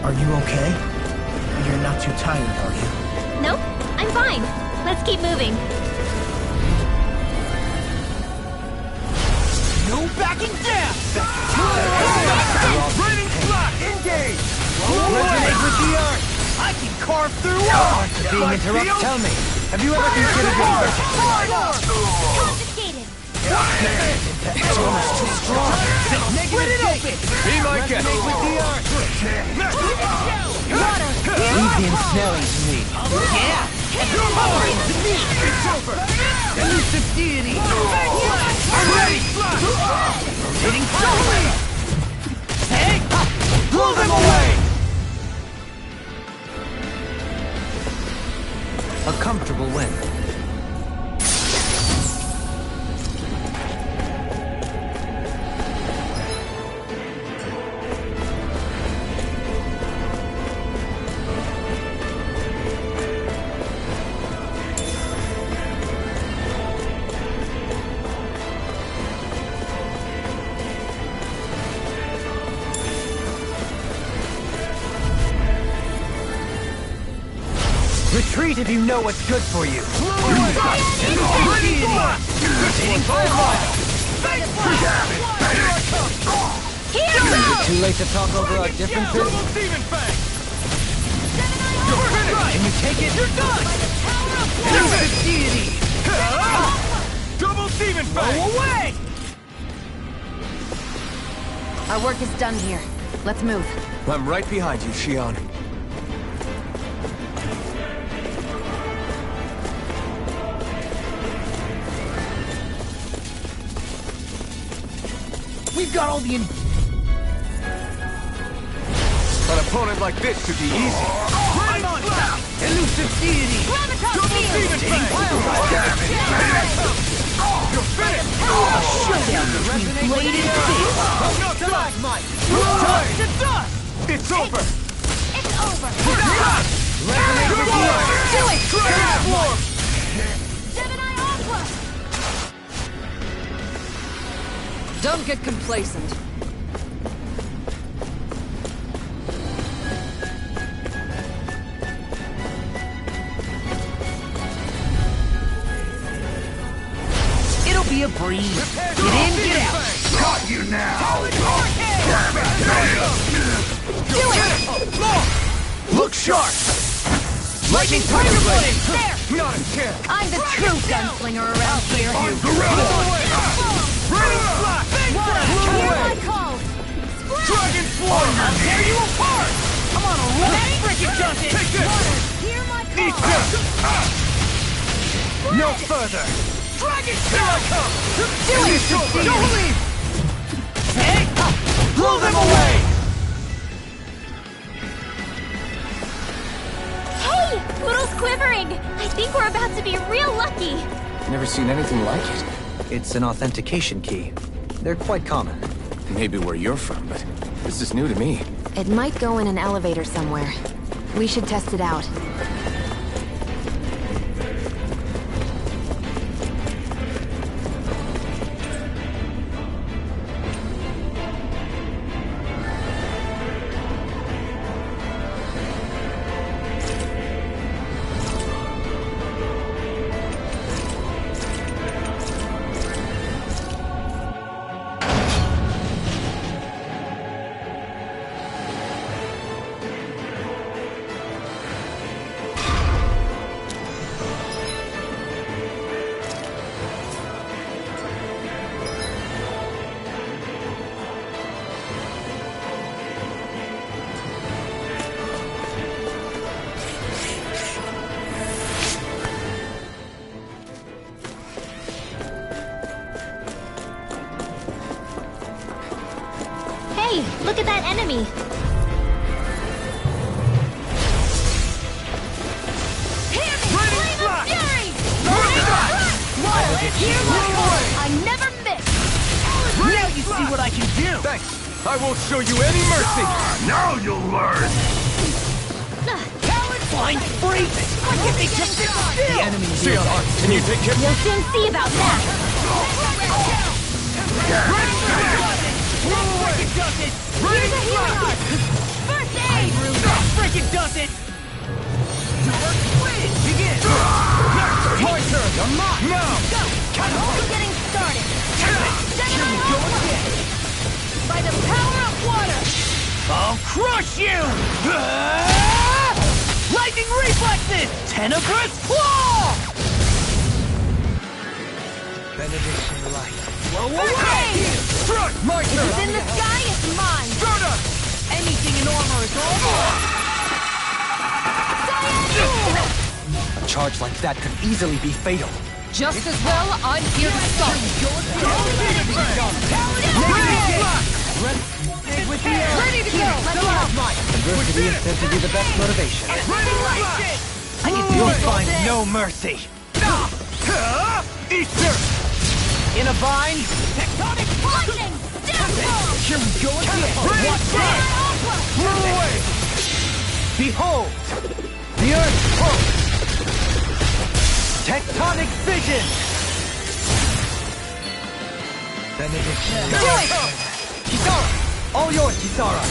Are you okay? You're not too tired, are you? Nope, I'm fine. Let's keep moving. No backing down! Raining Slack! Engage! Resonate with the earth! I can carve through After being interrupted, tell me, have you ever considered your Confiscated! It's almost too strong. Negative gate! Be my guest! Resonate with the earth! Leave the ensnaring to me. Yeah! You're mine! It's over! Elusive deity! I'm ready! Rotating totally! Hey! Blow them away! A comfortable win. Retreat if you know what's good for you. Is it too late to talk over our differences? Can you take it? You're done! Elusive deity! Double demon fang! Go away! Our work is done here. Let's move. I'm right behind you, Shion. We've got all the... An opponent like this should be easy. I'm on it! Elusive deity! Double demon fang! You're finished! Showdown between Blade and Fist! Turn to dust! It's over! It's over! Do it! Transform! Gemini Aqua! Don't get complacent. It'll be a breeze. Get in, get out. Got you now! Do it! Look sharp! Lightning Tiger Blade! There! Not a chance! I'm the true gunslinger around here. Gorilla! Ready flash! Hear my call! Dragon Form! I'll tear you apart! Come on, a roll. Freaking does it. Take this! Hear my Eat call! this! No further! Dragon Here I come! Do it! Don't leave! Hey! Blow them away! Hey! Poodle's quivering! I think we're about to be real lucky! Never seen anything like it. It's an authentication key. They're quite common. Maybe where you're from, but this is new to me. It might go in an elevator somewhere. We should test it out. Hey! Look at that enemy! Hear my call. I never miss. Now you see what I can do. Thanks. I won't show you any mercy. Now you'll learn! Flying freeze. Why can't they just sit still? The enemy Shion, can you take him? You'll soon see about that! Freaking does it. Here's a healing arc! First aid! Freaking does it. Begin. My turn! I'm not! Now! Just getting started! Gemini Go Aqua! again. By the power of water! I'll crush you! Lightning reflexes! Tenebrous claw! Benediction light. Blow away! Struck! My If turn! it's in the sky, it's mine! Anything in armor is all mine! A charge like that could easily be fatal. Just as well, I'm here to stop. Ready to go! Adversity is said to be the best motivation. You'll find no mercy. Easter! In a vine, Tectonic lightning! Downfall! Here we go again! Watch that! Blow away! behold, the earth pulse. Tectonic vision. Then it is Do it! Kisara! All yours, Kisara!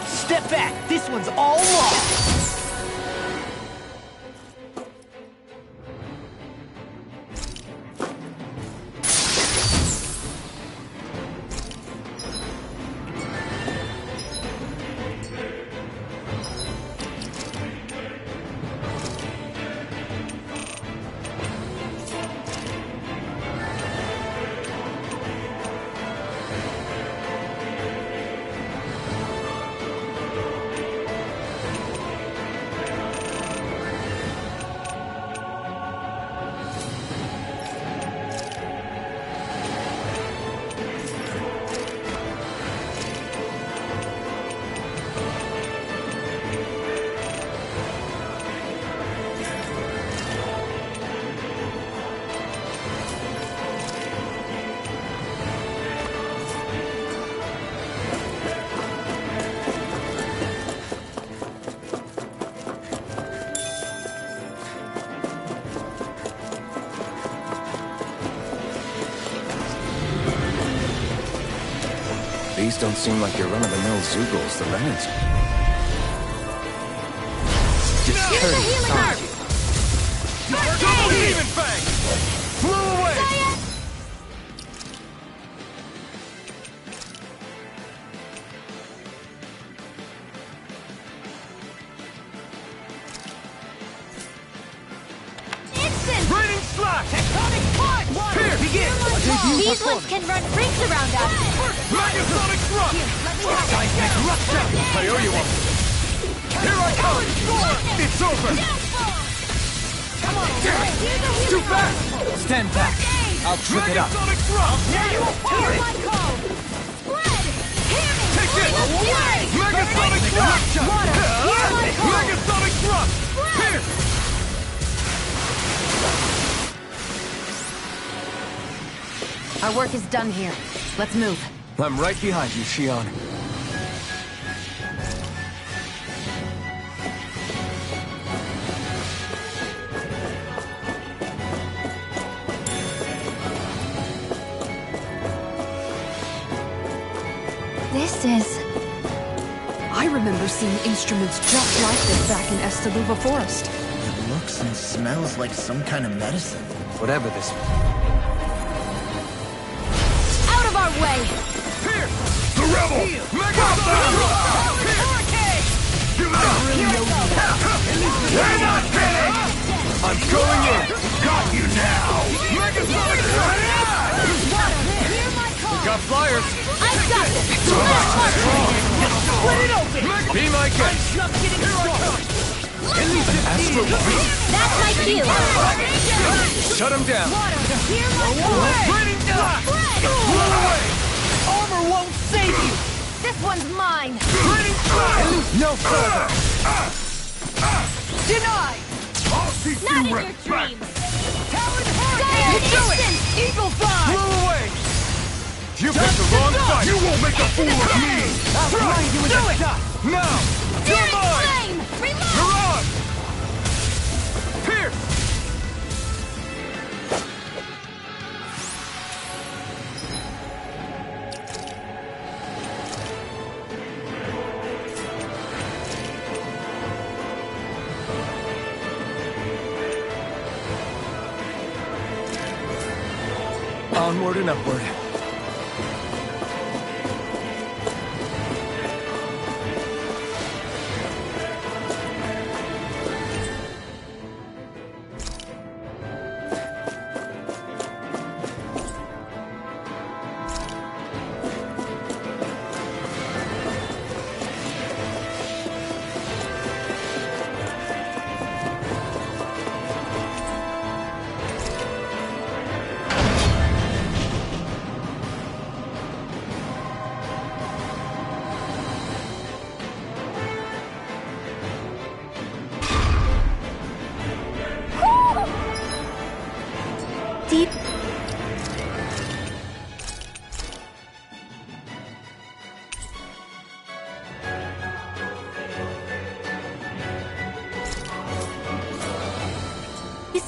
Step back! This one's all lost! These don't seem like your run-of-the-mill Zoogles, the Renans. Discourteous. Double Demon Fang! Flew away! Instant! Raining Slash! Tectonic Punch! Here, begin! These ones can run rings around us! Megasonic Thrust! Let me have it! Seismic Rupture! I owe you one! Here I come! It's over! Come on, Too fast! Stand back. I'll trip it up. Megasonic Thrust! Now you will fire my call! Spread! Hear me! Take this! Away! Megasonic Thrust! Water! Hear my call! Megasonic Thrust! Here! Our work is done here. Let's move. I'm right behind you, Shion. This is... I remember seeing instruments just like this back in Estaluva Forest. It looks and smells like some kind of medicine. Whatever this. Out of our way! Here! The Rebel! Megasonic Thrust! Hurricane! We're not kidding! I'm going in! Got you now! Megasonic Thrust! Hear my call! Got flyers! I've got this! Let's march! Split it open! Be my guest! Just getting started! Astral Beast! That's my cue! Shut him down! Hear my call! Raining Slash! Blow away! Armor won't save you! This one's mine! Raining Slash! No further. Denied! I'll keep Not in you your wrecked back! dreams! Talon Dire Hurricane! instant! Eagle Fly! Blow away! You picked the wrong fight! You won't make a fool of me! I'll blind you with a shot. Now! You're Fury mine! flame! Reload! You're on! Pierce! Onward and upward.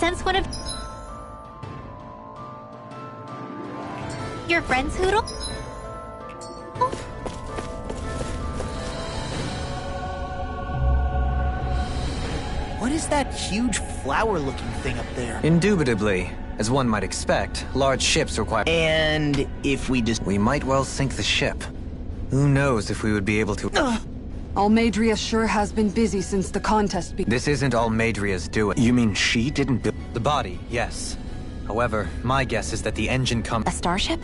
sense one of your friends, Hoodle? What is that huge flower-looking thing up there? Indubitably. As one might expect, large ships require... And if we just... We might well sink the ship. Who knows if we would be able to... Almadria sure has been busy since the contest began. This isn't Almadria's doing. You mean she didn't build... The body, yes. However, my guess is that the engine A starship?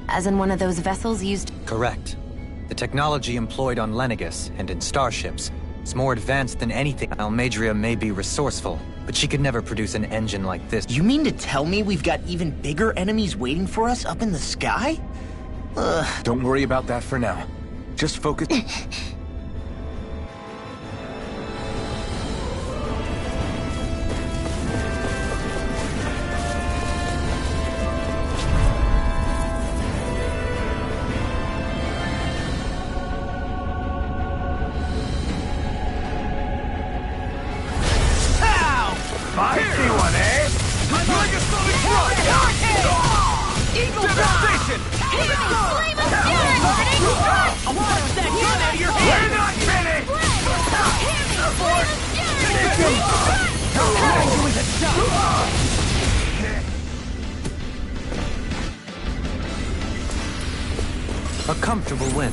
As in one of those vessels used... Correct. The technology employed on Lenegus and in starships is more advanced than anything. Almadria may be resourceful, but she could never produce an engine like this. You mean to tell me we've got even bigger enemies waiting for us up in the sky? Don't worry about that for now. Just focus... A comfortable win.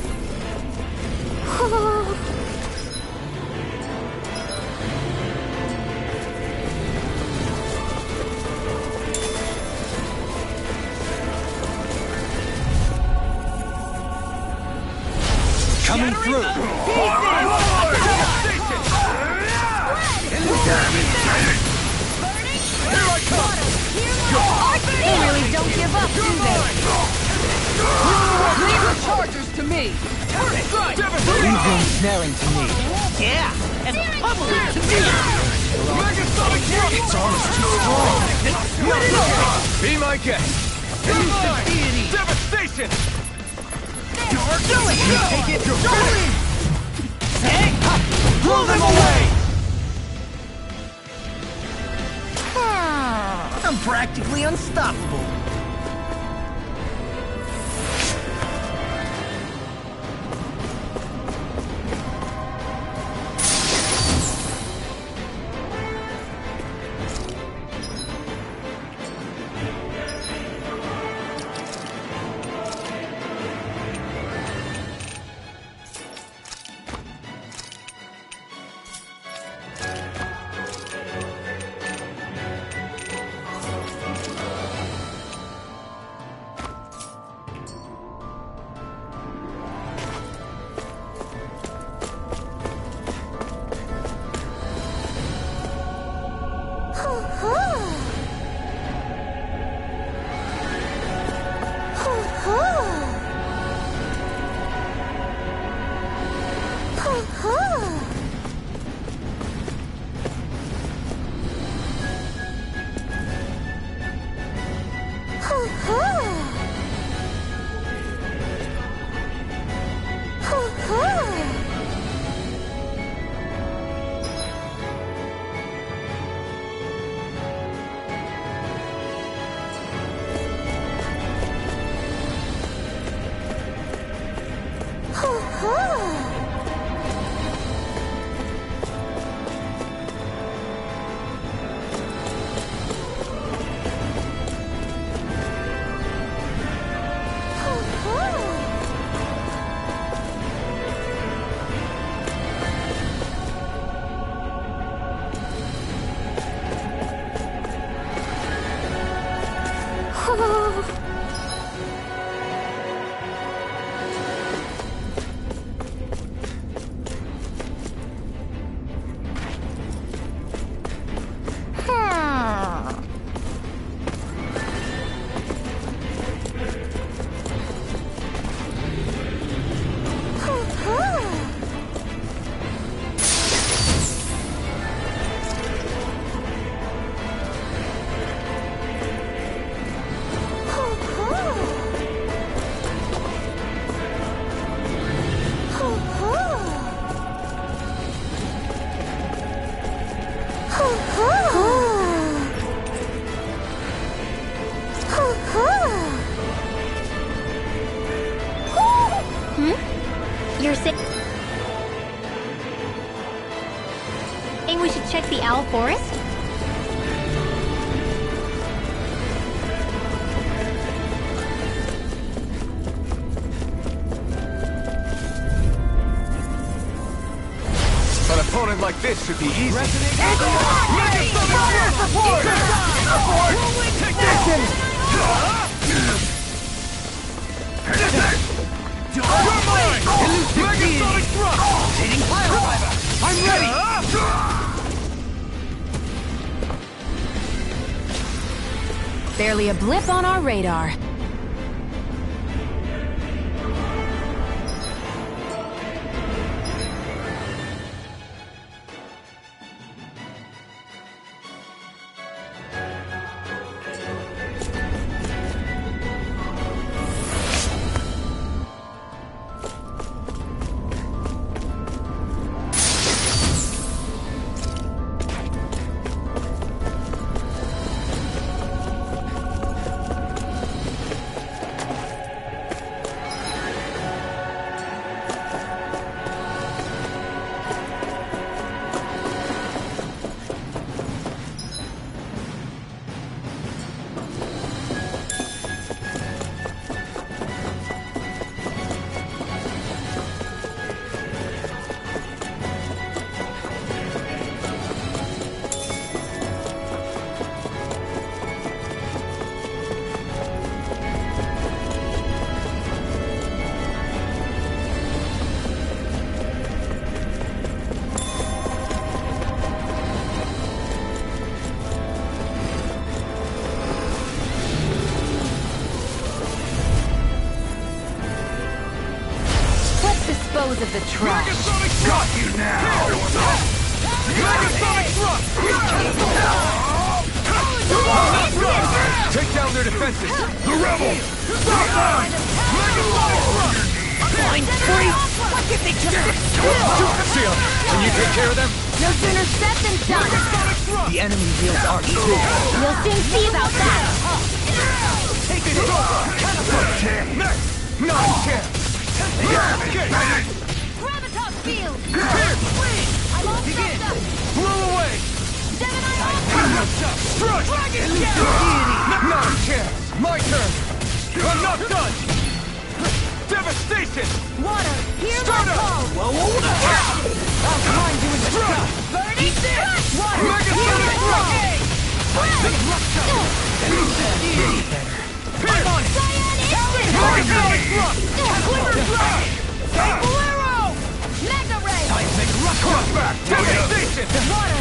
Coming through! They really don't give up, do they? Leave the chargers to me! Leave the ensnaring to me. Yeah! And the pummeling to me! Its arm's too strong! Be my guest! Devastation! You're doing it! Take it! You're going! Blow them away! I'm practically unstoppable. you're saying we should check the Owl Forest? An opponent like this should be easy. I'm ready! Barely a blip on our radar. Of the trash. Got you now! Megasonic thrust! Take down their defenses! The rebels! Stop them! Megasonic thrust! Blind freak! What did they just... Seal, can you take care of them? No sooner said than done. The enemy wields arcs too. We'll soon see about that. Take it over! Next! Not a chance! Gravitas field. Here! I'm all Begin! set up. Blow away! Strike! Not a chance! My turn! I'm not done! Devastation! Water, hear my Start up! call. I'll find you in the sky! Water, Megasonic thrust! I'm on it! Megasonic thrust! Quiver thrust. Bolero. Mega ray. Cross back! Devastation! Water,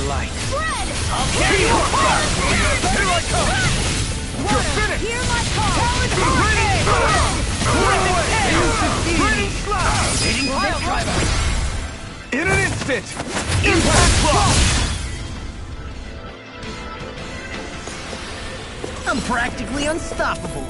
Light. Fred. Here I come! You're finished! Hear my call. Raining slash! In an instant! Impact block! I'm practically unstoppable.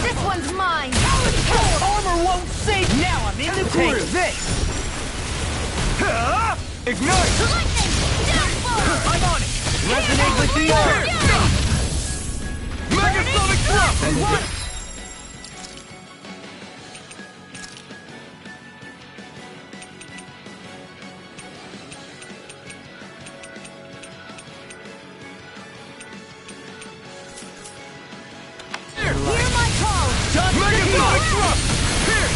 This one's mine! Armor won't save now! I'm in the tank! This! Ignite! I'm on it! Resonate with the earth! Megasonic thrust! Megasonic thrust! Here!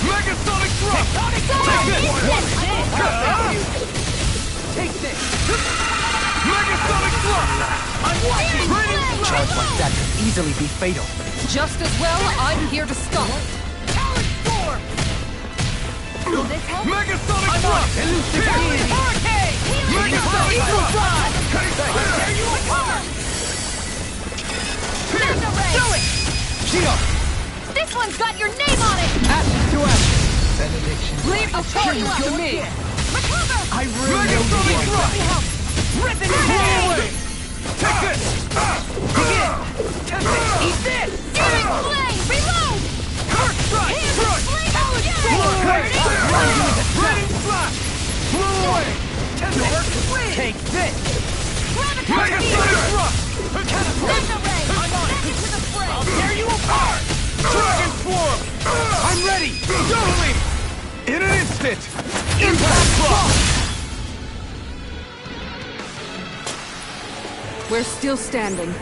Megasonic thrust! Take this! Megasonic thrust! I'm watching! Raining Charge like that could easily be fatal. Just as well, I'm here to stop. Talent Storm! Will this help? Megasonic Thrust! Hurricane! Megasonic Thrust! Tear you apart! Mega Ray! Do it! Shield! This one's got your name on it! Ashes to ashes! Benediction. Leave the charge to me! Recover! I really know you want that. Rip it away! Take this! Again! Eat this! Searing Flame! Reload! First strike! Here's Flame! Raining Slash! Blow away! Take this! Megasonic Thrust! Mega Ray! Back into the fray! I'll tear you apart! Dragon Swarm! I'm ready! Totally! In an instant! Impact Block! We're still standing.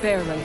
Barely.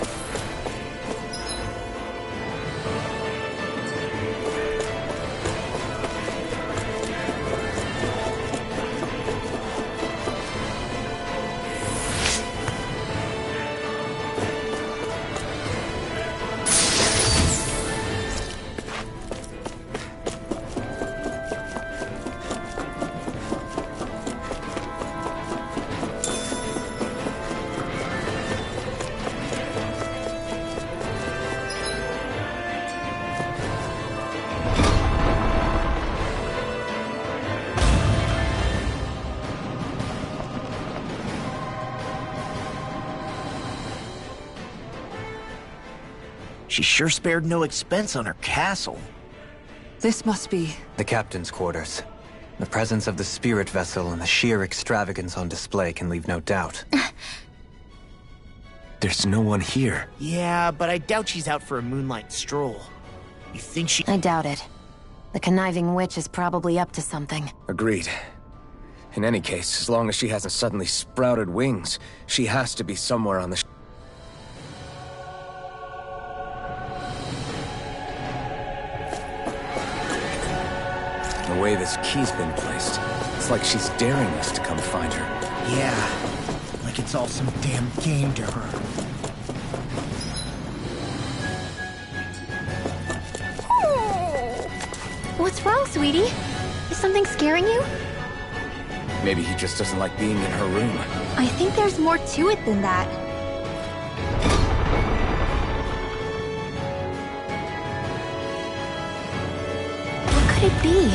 She sure spared no expense on her castle. This must be... The captain's quarters. The presence of the spirit vessel and the sheer extravagance on display can leave no doubt. There's no one here. Yeah, but I doubt she's out for a moonlight stroll. You think she... I doubt it. The conniving witch is probably up to something. Agreed. In any case, as long as she hasn't suddenly sprouted wings, she has to be somewhere on the The way this key's been placed, it's like she's daring us to come find her. Yeah, like it's all some damn game to her. What's wrong, sweetie? Is something scaring you? Maybe he just doesn't like being in her room. I think there's more to it than that. What could it be?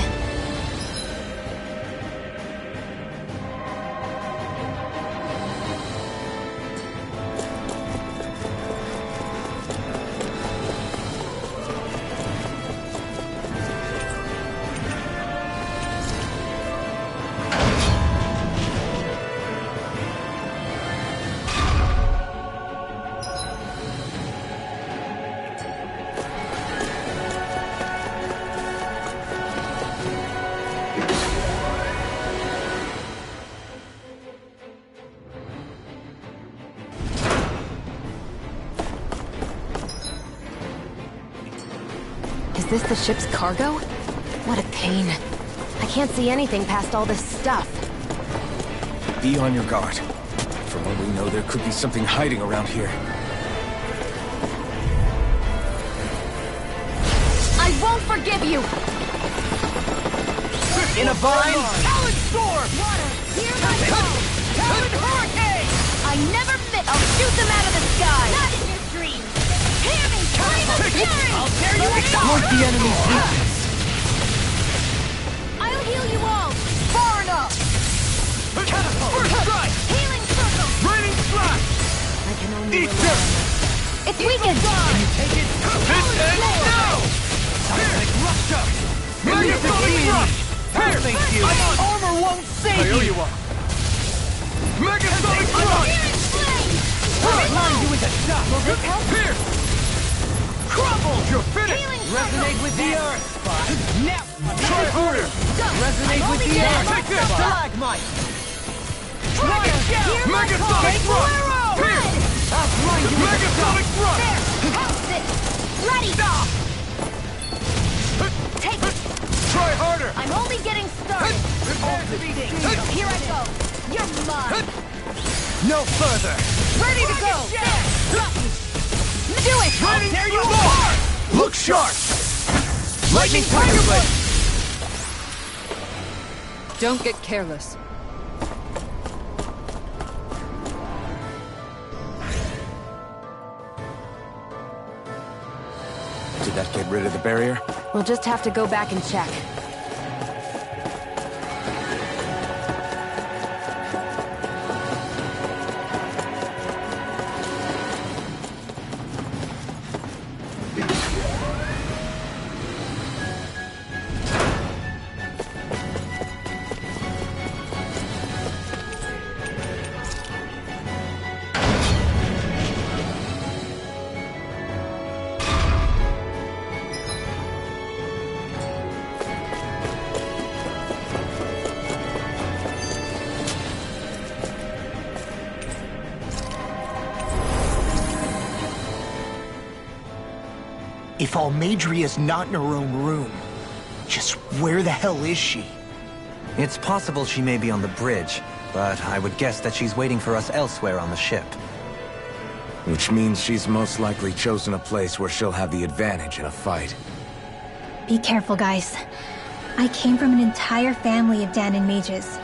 Is this the ship's cargo? What a pain. I can't see anything past all this stuff. Be on your guard. For all we know, there could be something hiding around here. I won't forgive you! In a vine! Talent Storm! Water, here I go! Talent Hurricane! I never fit! I'll shoot them out of the sky! Not in your dreams! Hear me! Flame of fury! I'll tear you apart! The enemy's weakness! I'll heal you all! Far enough! Catapult! First strike! Healing circle! Raining slash! I can only Eat rely this! It's weakened! Can you take it? This ends now! Seismic Rupture! Megasonic Rush! Here! Thank you! Armor won't save you! Megasonic Rush! Searing flame! Line you with a shot! Will this help? Here! Crumble! You're finished! Healing Resonate circle! with the earth! Now! Try harder! Go! Resonate I'm with only the getting earth! my Take this! stuff. Stalagmite! Dragon Hear Shell! my Megasonic call. Rush! Here! I'll blind you with a Megasonic Rush! There! House it! Ready! Stop! Take it! Try harder! I'm only getting started! Here I go! You're mine! No further! Ready to go! There! to do it! There you are! Look sharp! Lightning Tiger Blade! Don't get careless. Did that get rid of the barrier? We'll just have to go back and check. If Almadria's not in her own room, just where the hell is she? It's possible she may be on the bridge, but I would guess that she's waiting for us elsewhere on the ship. Which means she's most likely chosen a place where she'll have the advantage in a fight. Be careful, guys. I came from an entire family of Danon mages,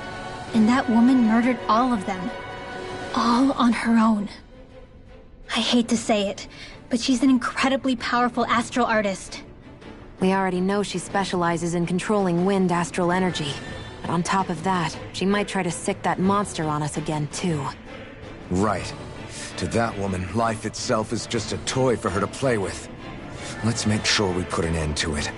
and that woman murdered all of them. All on her own. I hate to say it, but she's an incredibly powerful astral artist. We already know she specializes in controlling wind astral energy. But on top of that, she might try to sick that monster on us again, too. Right. To that woman, life itself is just a toy for her to play with. Let's make sure we put an end to it.